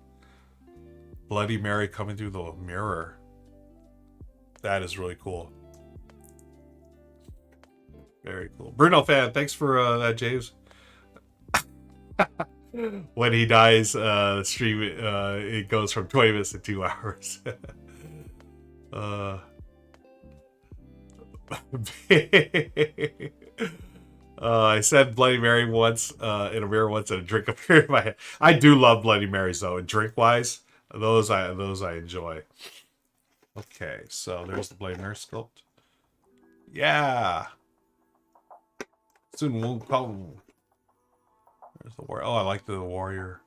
S1: Bloody Mary coming through the mirror. That is really cool. Very cool. Bruno fan, thanks for that, James. When he dies, stream it goes from 20 minutes to 2 hours. I said Bloody Mary once in a mirror once, and a drink appeared in my head. I do love Bloody Marys though, and drink wise, those I enjoy. Okay, so there's the Bloody Mary sculpt. Yeah. Sun Wukong. There's the warrior. Oh, I like the warrior.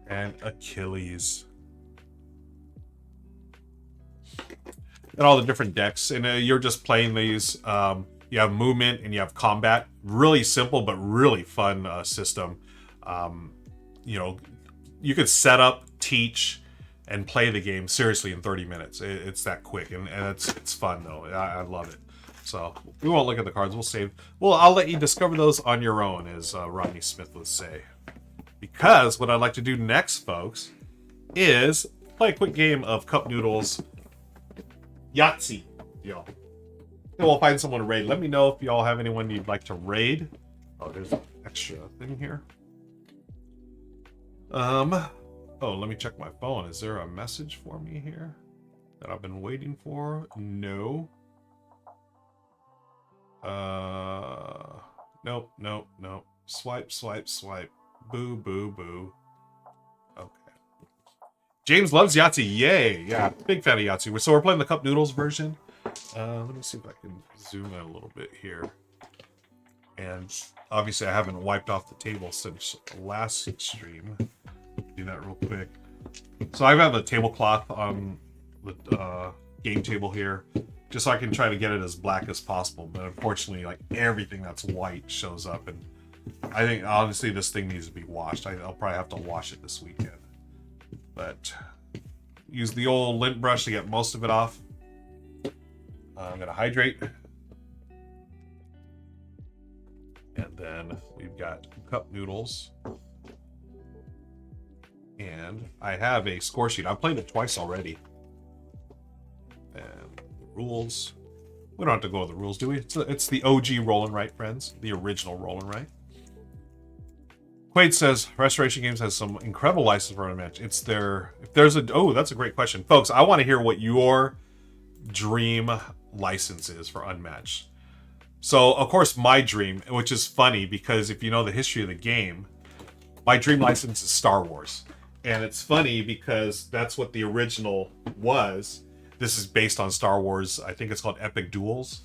S1: And Achilles. And all the different decks. And you're just playing these. You have movement and you have combat. Really simple, but really fun system. You know, you could set up, teach, and play the game seriously in 30 minutes. It's that quick. And it's fun, though. I love it. So we won't look at the cards. We'll save. Well, I'll let you discover those on your own, as Rodney Smith would say. Because what I'd like to do next, folks, is play a quick game of Cup Noodles Yahtzee. Yo. Then we'll find someone to raid. Let me know if y'all have anyone you'd like to raid. Oh, there's an extra thing here. Oh, let me check my phone. Is there a message for me here that I've been waiting for? No. Nope, nope, nope. Swipe, swipe, swipe. Boo, boo, boo. Okay. James loves Yahtzee. Yay. Yeah, big fan of Yahtzee. So we're playing the Cup Noodles version. Let me see if I can zoom in a little bit here. And obviously I haven't wiped off the table since last stream. Do that real quick. So I have a tablecloth on the game table here, just so I can try to get it as black as possible. But unfortunately, like, everything that's white shows up, and I think honestly this thing needs to be washed. I'll probably have to wash it this weekend. But use the old lint brush to get most of it off. I'm gonna hydrate. And then we've got Cup Noodles. And I have a score sheet. I've played it twice already. And the rules. We don't have to go over the rules, do we? It's the OG Roll and Write, friends. The original Roll and Write. Quaid says Restoration Games has some incredible license for Unmatched. It's their... If there's a... Oh, that's a great question. Folks, I want to hear what your dream license is for Unmatched. So, of course, my dream, which is funny because if you know the history of the game, my dream license is Star Wars. And it's funny because that's what the original was. This is based on Star Wars. I think it's called Epic Duels.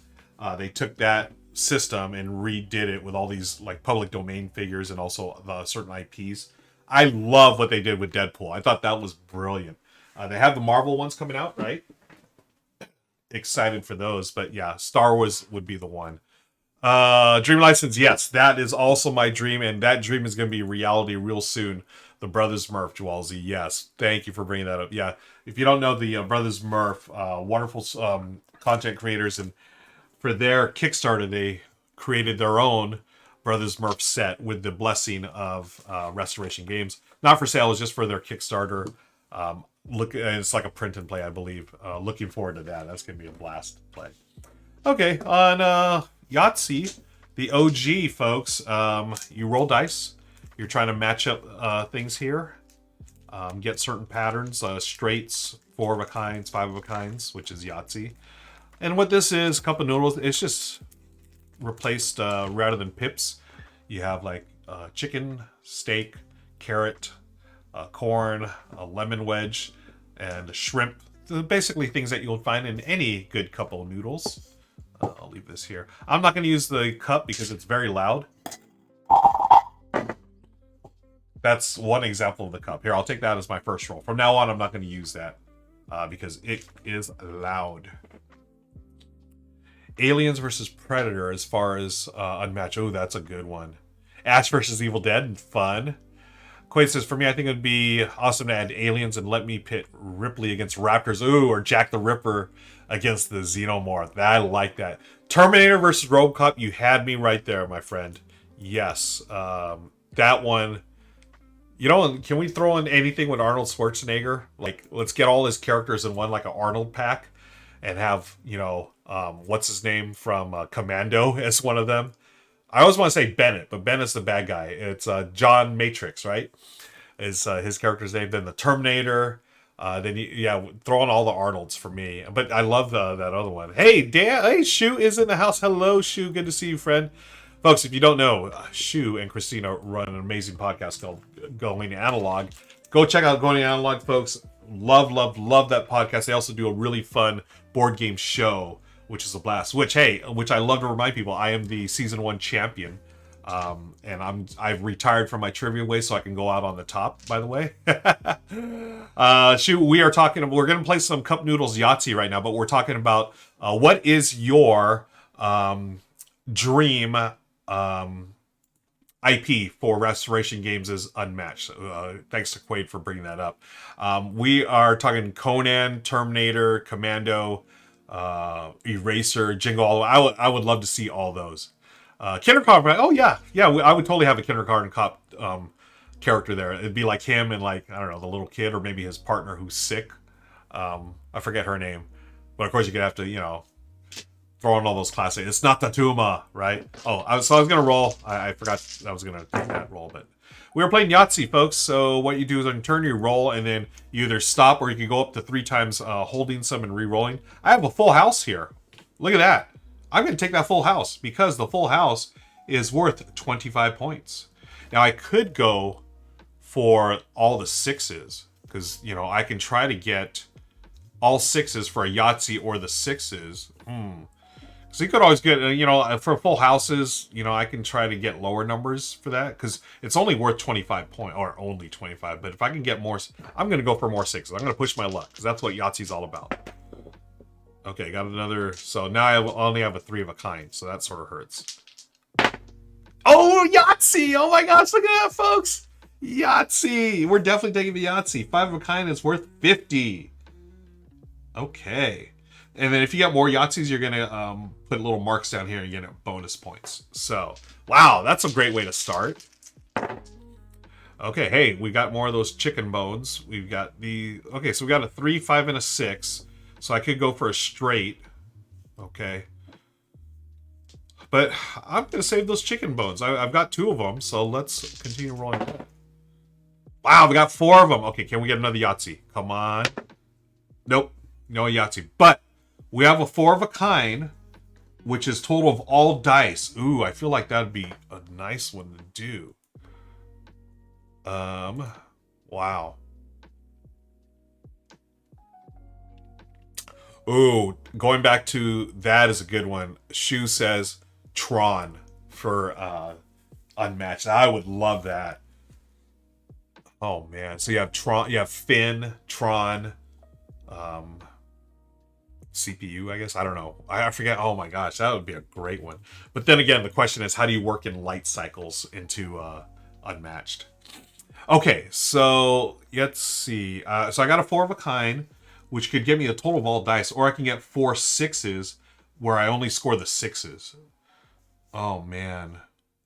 S1: They took that system and redid it with all these like public domain figures and also the certain IPs. I love what they did with Deadpool. I thought that was brilliant. They have the Marvel ones coming out, right? Excited for those. But yeah, Star Wars would be the one. Dream license, yes, that is also my dream, and that dream is going to be reality real soon. The Brothers Murph, Dwalsy, yes, thank you for bringing that up. Yeah, if you don't know the Brothers Murph, wonderful content creators, and for their Kickstarter, they created their own Brothers Murph set with the blessing of Restoration Games. Not for sale, it's just for their Kickstarter. It's like a print and play, I believe. Looking forward to that. That's going to be a blast to play. Okay, on Yahtzee, the OG, folks, you roll dice. You're trying to match up things here. Get certain patterns, straights, 4 of a kinds, 5 of a kinds, which is Yahtzee. And what this is, Cup of Noodles, it's just replaced, rather than pips, you have like chicken, steak, carrot, corn, a lemon wedge, and shrimp. So basically things that you'll find in any good cup of noodles. I'll leave this here. I'm not going to use the cup because it's very loud. That's one example of the cup. Here, I'll take that as my first roll. From now on, I'm not going to use that because it is loud. Aliens versus Predator as far as Unmatched. Oh, that's a good one. Ash versus Evil Dead, fun. Quaid says, for me, I think it'd be awesome to add aliens and let me pit Ripley against Raptors. Ooh, or Jack the Ripper against the Xenomorph. I like that. Terminator versus RoboCop, you had me right there, my friend. Yes, that one. You know, can we throw in anything with Arnold Schwarzenegger? Like, let's get all his characters in one, like an Arnold pack, and have, you know, what's his name from Commando as one of them. I always want to say Bennett, but Bennett's the bad guy. It's John Matrix, right? Is his character's name. Then the Terminator. Throw in all the Arnolds for me. But I love that other one. Hey, Dan. Hey, Shu is in the house. Hello, Shu. Good to see you, friend. Folks, if you don't know, Shu and Christina run an amazing podcast called Going Analog. Go check out Going Analog, folks. Love that podcast. They also do a really fun board game show, which is a blast. Which I love to remind people, I am the season 1 champion. And I've retired from my trivia way so I can go out on the top, by the way. We're going to play some Cup Noodles Yahtzee right now, but we're talking about what is your dream IP for Restoration Games is Unmatched. Thanks to Quaid for bringing that up. We are talking Conan, Terminator, Commando, Eraser, Jingle All the Way. I would love to see all those. Kindergarten, oh yeah, I would totally have a Kindergarten Cop character there. It'd be like him and like, I don't know, the little kid, or maybe his partner who's sick. I forget her name, but of course you could have to, you know, throw in all those classics. It's not the Tuma, right? Oh, I was gonna roll. I forgot I was gonna take that roll, but we were playing Yahtzee, folks. So what you do is on your turn you roll, and then you either stop or you can go up to 3 times, holding some and re-rolling. I have a full house here. Look at that. I'm gonna take that full house because the full house is worth 25 points. Now I could go for all the 6s because, you know, I can try to get all 6s for a Yahtzee or the 6s. So you could always get, you know, for full houses, you know, I can try to get lower numbers for that because it's only worth 25 points, or only 25. But if I can get more, I'm going to go for more 6s. I'm going to push my luck because that's what Yahtzee's all about. Okay, got another. So now I only have a 3 of a kind, so that sort of hurts. Oh, Yahtzee! Oh my gosh, look at that, folks! Yahtzee! We're definitely taking the Yahtzee. 5 of a kind is worth 50. Okay. And then if you get more Yahtzees, you're going to put little marks down here and you get bonus points. So, wow, that's a great way to start. Okay, hey, we got more of those chicken bones. We've got the... Okay, so we got a 3, 5, and a 6. So I could go for a straight. Okay. But I'm going to save those chicken bones. I've got 2 of them, so let's continue rolling. Wow, we got 4 of them. Okay, can we get another Yahtzee? Come on. Nope, no Yahtzee. But we have a 4 of a kind, which is total of all dice. Ooh, I feel like that'd be a nice one to do. Wow. Ooh, going back to that is a good one. Shu says Tron for Unmatched. I would love that. Oh man, so you have Tron, you have Finn, Tron, CPU, I guess. I don't know. I forget. Oh my gosh, that would be a great one. But then again, the question is, how do you work in light cycles into Unmatched? Okay, so let's see. So I got a 4 of a kind, which could give me a total of all dice, or I can get 4 6s where I only score the 6s. Oh man,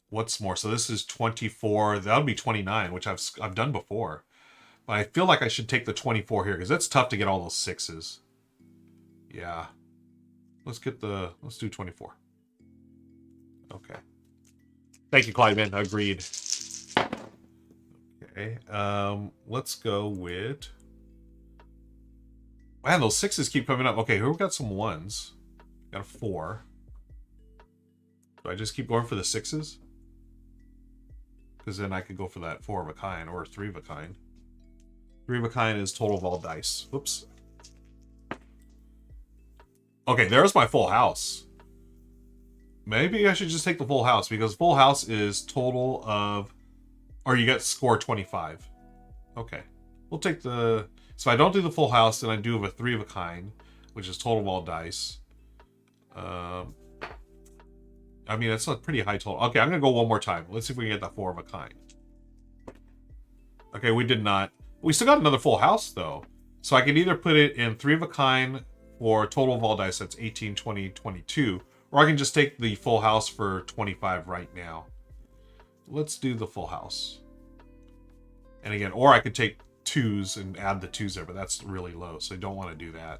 S1: what's more? So this is 24. That would be 29, which I've done before. But I feel like I should take the 24 here because it's tough to get all those 6s. Yeah. Let's do 24. Okay. Thank you, Clydeman. Agreed. Okay. Let's go with... Man, those 6s keep coming up. Okay, here we've got some 1s. Got a 4. Do I just keep going for the 6s? Because then I could go for that 4 of a kind or 3 of a kind. 3 of a kind is total of all dice. Whoops. Okay, there's my full house. Maybe I should just take the full house because full house is total of... Or you get score 25. Okay. We'll take the... So if I don't do the full house, then I do have a 3 of a kind, which is total of all dice. I mean, that's a pretty high total. Okay, I'm going to go one more time. Let's see if we can get that 4 of a kind. Okay, we did not. We still got another full house, though. So I can either put it in 3 of a kind for total of all dice. That's 18, 20, 22. Or I can just take the full house for 25 right now. Let's do the full house. And again, or I could take 2s and add the 2s there, but that's really low, so I don't want to do that.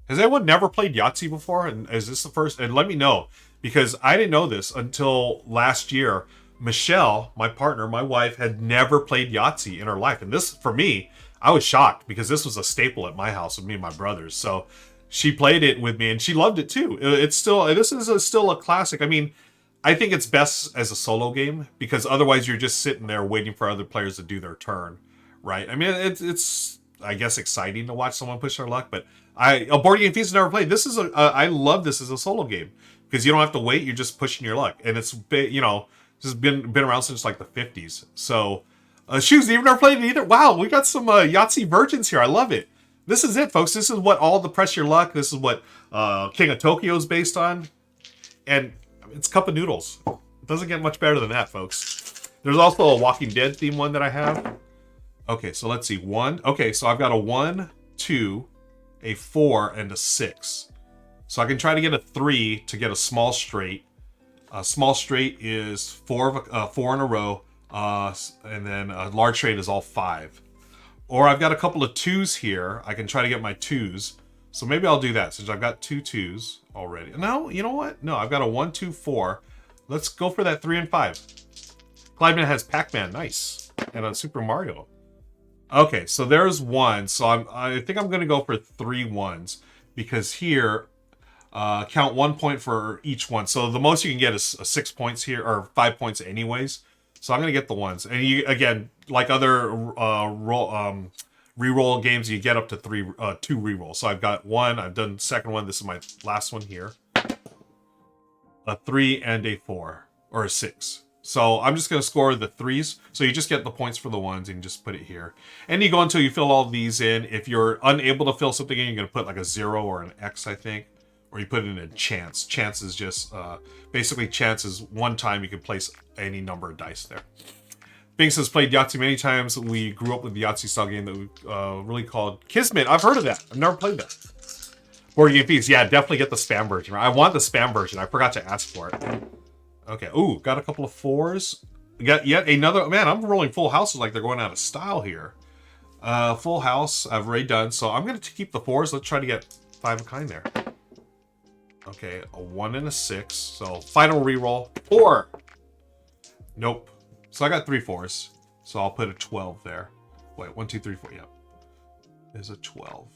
S1: Has anyone never played Yahtzee before? And is this the first? And let me know, because I didn't know this until last year. Michelle, my partner, my wife, had never played Yahtzee in her life. And this, for me, I was shocked because this was a staple at my house with me and my brothers. So she played it with me and she loved it too. It's still, this is still a classic. I mean, I think it's best as a solo game because otherwise you're just sitting there waiting for other players to do their turn, right? I mean, it's I guess exciting to watch someone push their luck, but a board game feast never played. This is I love this as a solo game because you don't have to wait. You're just pushing your luck, and it's just been around since like the 50s. So, Shoes, you've never played it either. Wow, we got some Yahtzee virgins here. I love it. This is it, folks. This is what all the press your luck. This is what King of Tokyo is based on, and it's Cup of Noodles. It doesn't get much better than that, folks. There's also a Walking Dead theme one that I have. Okay, so let's see. 1. Okay, so I've got a 1, 2, a 4, and a 6. So I can try to get a 3 to get a small straight. Small straight is 4 in a row, and then a large straight is all 5. Or I've got a couple of 2s here. I can try to get my 2s. So maybe I'll do that since I've got 2 2s already. No, you know what? No, I've got a 1, 2, 4. Let's go for that 3 and 5. Clydeman has Pac-Man, nice, and a Super Mario. Okay, so there's 1. So I think I'm gonna go for 3 1s because here, count 1 point for each one. So the most you can get is 6 points here, or 5 points anyways. So I'm gonna get the 1s. And you, again, like other reroll games, you get up to 2 rerolls. So I've got 1. I've done the second one. This is my last one here. A 3 and a 4 or a 6. So I'm just gonna score the 3s. So you just get the points for the 1s and just put it here. And you go until you fill all these in. If you're unable to fill something in, you're gonna put like a 0 or an X, I think. Or you put it in a chance. Chance is just, basically chance is one time you can place any number of dice there. Binks has played Yahtzee many times. We grew up with the Yahtzee style game that we really called Kismet. I've heard of that. I've never played that. Board Game Feast. Yeah, definitely get the spam version. I want the spam version. I forgot to ask for it. Okay. Ooh, got a couple of 4s. Got yet another. Man, I'm rolling full houses like they're going out of style here. Full house. I've already done. So I'm going to keep the 4s. Let's try to get 5 of a kind there. Okay, a 1 and a 6. So final reroll. 4. Nope. So I got 3 4s. So I'll put a 12 there. Wait, 1, 2, 3, 4. Yep. There's a 12.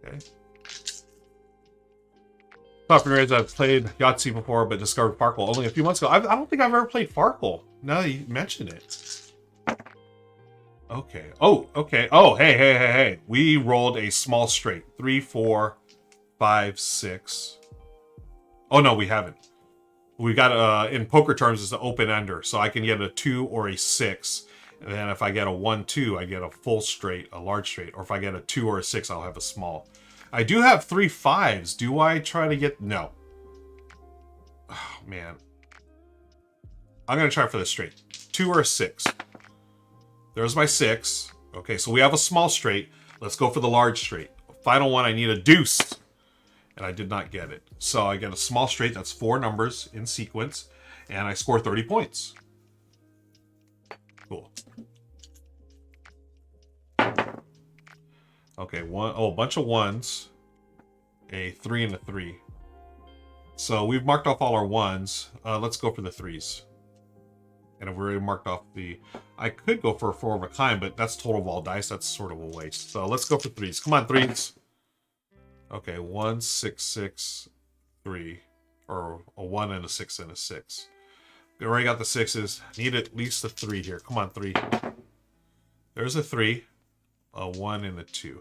S1: Okay. Top Rays, I've played Yahtzee before, but discovered Farkle only a few months ago. I don't think I've ever played Farkle. Now that you mention it. Okay. Oh, okay. Oh, hey. We rolled a small straight. 3, 4, 5, 6. Oh, no, we haven't. We got, in poker terms, it's an open-ender. So I can get a 2 or a 6. And then if I get a 1, 2, I get a full straight, a large straight. Or if I get a 2 or a 6, I'll have a small. I do have 3 5s. Do I try to get... No. Oh, man. I'm going to try for the straight. 2 or a 6. There's my 6. Okay, so we have a small straight. Let's go for the large straight. Final one, I need a deuce. And I did not get it. So I get a small straight. That's 4 numbers in sequence. And I score 30 points. Cool. Okay, a bunch of 1s. A 3 and a 3. So we've marked off all our 1s. Let's go for the 3s. And I've already marked off the... I could go for a 4 of a kind, but that's total of all dice. That's sort of a waste. So let's go for 3s. Come on, 3s. Okay, 1, 6, 6, 3. Or a 1 and a 6 and a 6. We already got the 6s. Need at least a 3 here. Come on, 3. There's a 3. A 1 and a 2.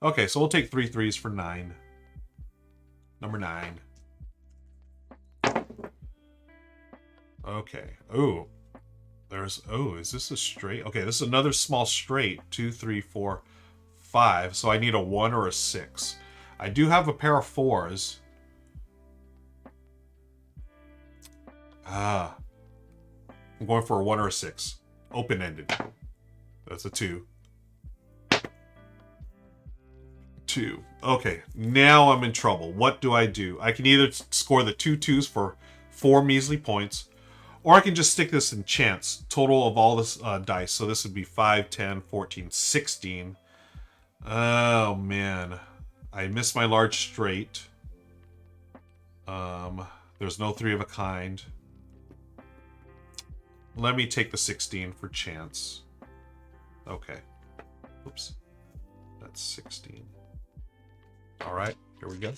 S1: Okay, so we'll take 3 3s for 9. Number 9. Okay. Ooh. There's... Oh, is this a straight? Okay, this is another small straight. 2, 3, 4, 5. So I need a 1 or a 6. I do have a pair of 4s. I'm going for a 1 or a 6. Open-ended. That's a 2. 2. Okay, now I'm in trouble. What do I do? I can either score the 2 2s for 4 measly points, or I can just stick this in chance. Total of all this dice. So this would be 5, 10, 14, 16. Oh, man. I missed my large straight. There's no 3 of a kind. Let me take the 16 for chance. Okay. Oops. That's 16. All right, here we go.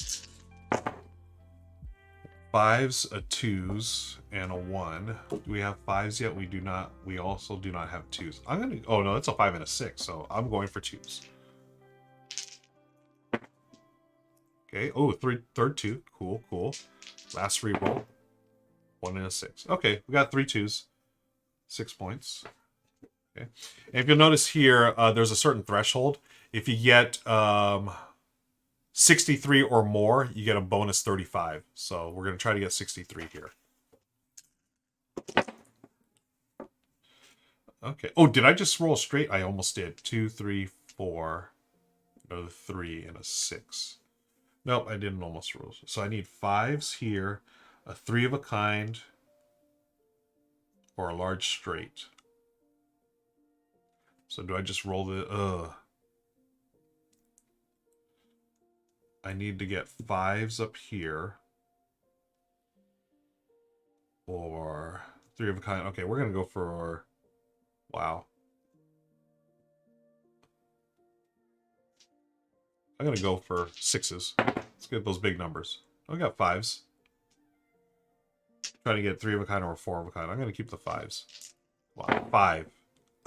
S1: 5s, a 2s, and a 1. Do we have 5s yet? We do not. We also do not have 2s. I'm gonna... Oh, no, that's a 5 and a 6, so I'm going for 2s. Okay. Oh, third 2. Cool, cool. Last reroll. 1 and a 6. Okay, we got 3 2s. 6 points. Okay. And if you'll notice here, there's a certain threshold. If you get 63 or more, you get a bonus 35. So we're going to try to get 63 here. Okay. Oh, did I just roll straight? I almost did. 2, 3, 4. Another 3 and a 6. Nope, I didn't almost roll. So I need 5s here, a 3 of a kind, or a large straight. So do I just roll the... I need to get 5s up here. Or 3 of a kind. Okay, we're going to go for... Wow. I'm going to go for 6s. Let's get those big numbers. I got 5s. Trying to get 3 of a kind or 4 of a kind. I'm going to keep the 5s. Wow, 5.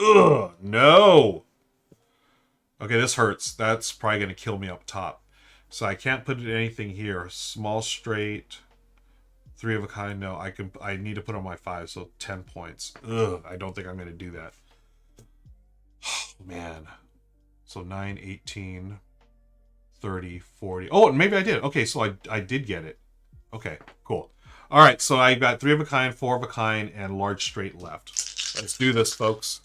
S1: Ugh, no! Okay, this hurts. That's probably going to kill me up top. So I can't put anything here. Small straight, 3 of a kind. No, I need to put on my 5, so 10 points. Ugh, I don't think I'm going to do that. Oh, man. So 9, 18, 30, 40. Oh, maybe I did. Okay, so I did get it. Okay, cool. All right, so I got 3 of a kind, 4 of a kind, and large straight left. Let's do this, folks.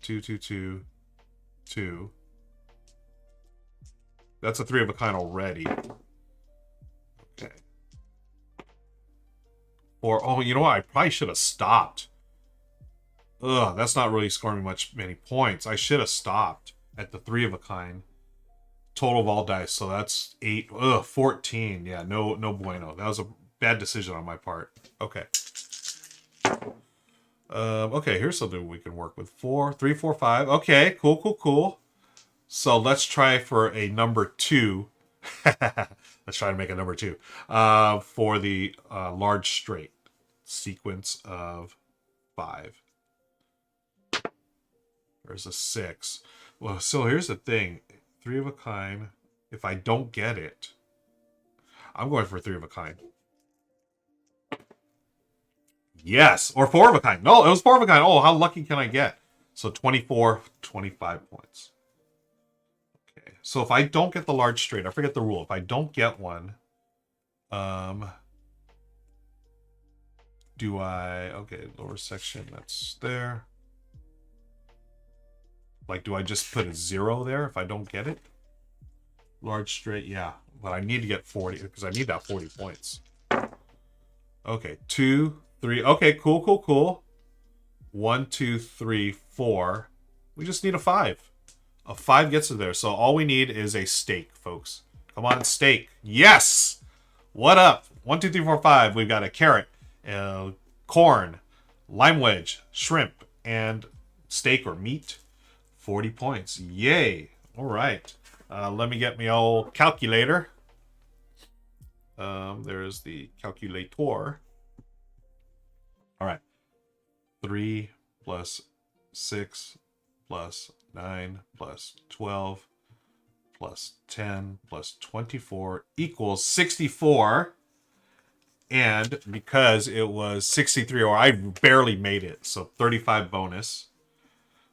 S1: 2, 2, 2, 2. That's a 3 of a kind already. Okay. 4. Oh, you know what? I probably should have stopped. Ugh, that's not really scoring me many points. I should have stopped at the 3 of a kind. Total of all dice, so that's 8. Ugh, 14. Yeah, no bueno. That was a bad decision on my part. Okay. Okay, here's something we can work with. 4, 3, 4, 5. Okay, cool. So let's try for a number 2. Let's try to make a number 2. For the large straight sequence of 5. There's a 6. Well, so here's the thing. 3 of a kind. If I don't get it, I'm going for 3 of a kind. Yes, or 4 of a kind. No, it was 4 of a kind. Oh, how lucky can I get? So 24, 25 points. Okay, so if I don't get the large straight, I forget the rule. If I don't get one, do I... Okay, lower section, that's there. Like, do I just put a 0 there if I don't get it? Large straight, yeah. But I need to get 40, because I need that 40 points. Okay, 2, 3. Okay, cool. 1, 2, 3, 4. We just need a 5. A 5 gets us there. So all we need is a steak, folks. Come on, steak. Yes! What up? 1, 2, 3, 4, 5. We've got a carrot, corn, lime wedge, shrimp, and steak or meat. 40 points. Yay. All right. Let me get my old calculator. There's the calculator. All right. 3 plus 6 plus 9 plus 12 plus 10 plus 24 equals 64. And because it was 63, or I barely made it, so 35 bonus,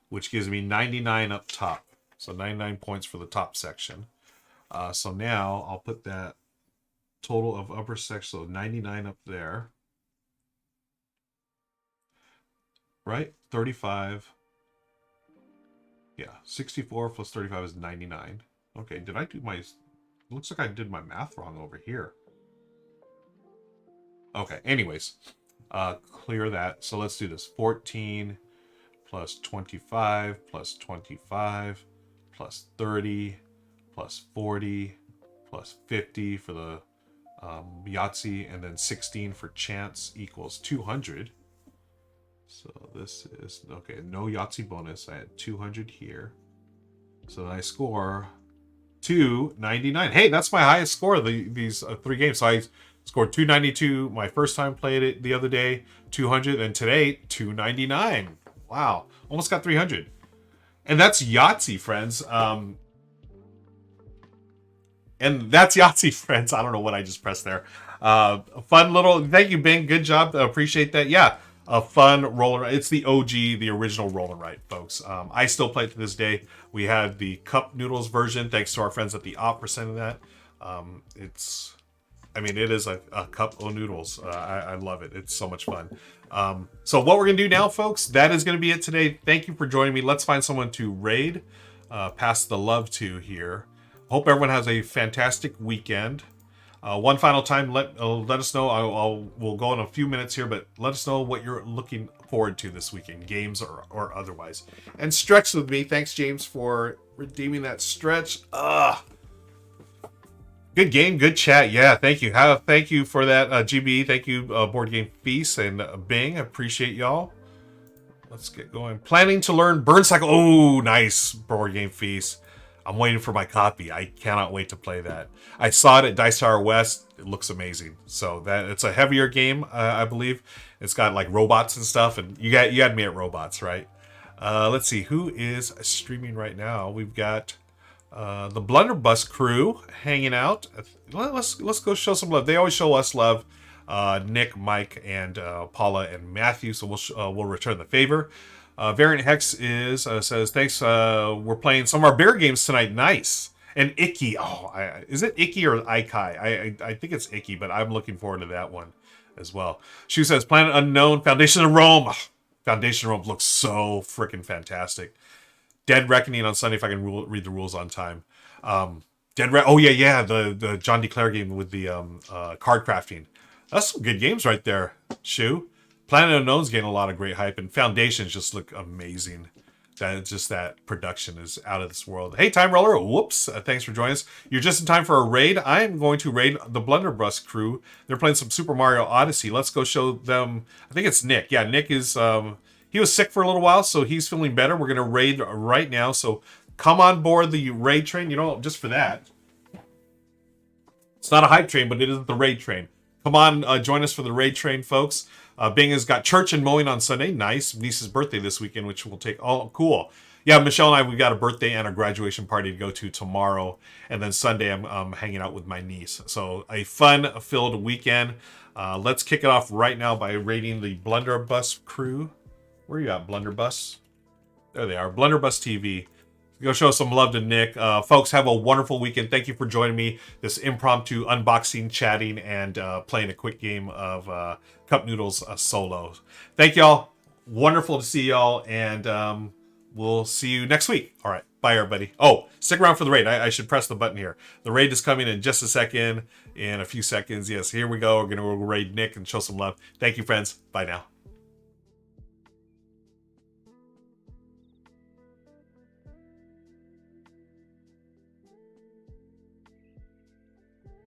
S1: which gives me 99 up top. So 99 points for the top section. So now I'll put that total of upper section, so 99 up there. Right? 35. Yeah, 64 plus 35 is 99. Okay, did I do my... Looks like I did my math wrong over here. Okay, anyways. Clear that. So let's do this. 14 plus 25 plus 25 plus 30 plus 40 plus 50 for the Yahtzee, and then 16 for chance equals 200. So this is, okay, no Yahtzee bonus. I had 200 here. So I score 299. Hey, that's my highest score of these 3 games. So I scored 292 my first time played it the other day, 200, and today 299. Wow, almost got 300. And that's Yahtzee, friends. And that's Yahtzee, friends. I don't know what I just pressed there. Fun little... Thank you, Bing. Good job. Appreciate that. Yeah, a fun roller. It's the OG, the original roll and write, folks. I still play it to this day. We have the Cup Noodles version. Thanks to our friends at the Op for sending that. It's... I mean, it is a cup of noodles. I love it. It's so much fun. So what we're going to do now, folks, that is going to be it today. Thank you for joining me. Let's find someone to raid, pass the love to here. hope everyone has a fantastic weekend. One final time, let us know. We'll go in a few minutes here, but let us know what you're looking forward to this weekend, games or otherwise. And stretch with me. Thanks, James, for redeeming that stretch. Good game, good chat. Yeah, thank you. Thank you for that, GB. Thank you, Board Game Feast and Bing. Appreciate y'all. Let's get going. Planning to learn Burn Cycle. Oh, nice, Board Game Feast. I'm waiting for my copy. I cannot wait to play that. I saw it at Dice Tower West. It looks amazing. So it's a heavier game, I believe. It's got like robots and stuff, and you had me at robots, right? Let's see who is streaming right now. We've got the Blunderbuss crew hanging out. Let's go show some love. They always show us love. Nick, Mike, and Paula and Matthew. So we'll return the favor. Variant Hex says thanks. We're playing some of our bear games tonight. Nice. And Icky. Is it Icky or Ikai? I think it's Icky, but I'm looking forward to that one as well. She says Planet Unknown, Foundation of Rome. Foundation of Rome looks so freaking fantastic. Dead Reckoning on Sunday if I can read the rules on time. The John DeClaire game with the card crafting. That's some good games right there, Shu. Planet Unknown's getting a lot of great hype, and Foundations just look amazing. That production is out of this world. Hey, Time Roller, whoops. Thanks for joining us. You're just in time for a raid. I'm going to raid the Blunderbuss crew. They're playing some Super Mario Odyssey. Let's go show them. I think it's Nick. Yeah, Nick is... he was sick for a little while, so he's feeling better. We're going to raid right now, so come on board the raid train. Just for that. It's not a hype train, but it is the raid train. Come on, join us for the raid train, folks. Bing has got church and mowing on Sunday. Nice. Niece's birthday this weekend, which we'll take. Oh, cool. Yeah, Michelle and I, we've got a birthday and a graduation party to go to tomorrow. And then Sunday, I'm hanging out with my niece. So a fun-filled weekend. Let's kick it off right now by raiding the Blunderbuss crew. Where you at, Blunderbuss? There they are. Blunderbuss TV. Go show some love to Nick. Folks, have a wonderful weekend. Thank you for joining me. This impromptu unboxing, chatting, and playing a quick game of Cup Noodles solo. Thank y'all. Wonderful to see y'all, and we'll see you next week. All right. Bye, everybody. Oh, stick around for the raid. I should press the button here. The raid is coming in just a second. In a few seconds. Yes, here we go. We're going to raid Nick and show some love. Thank you, friends. Bye now.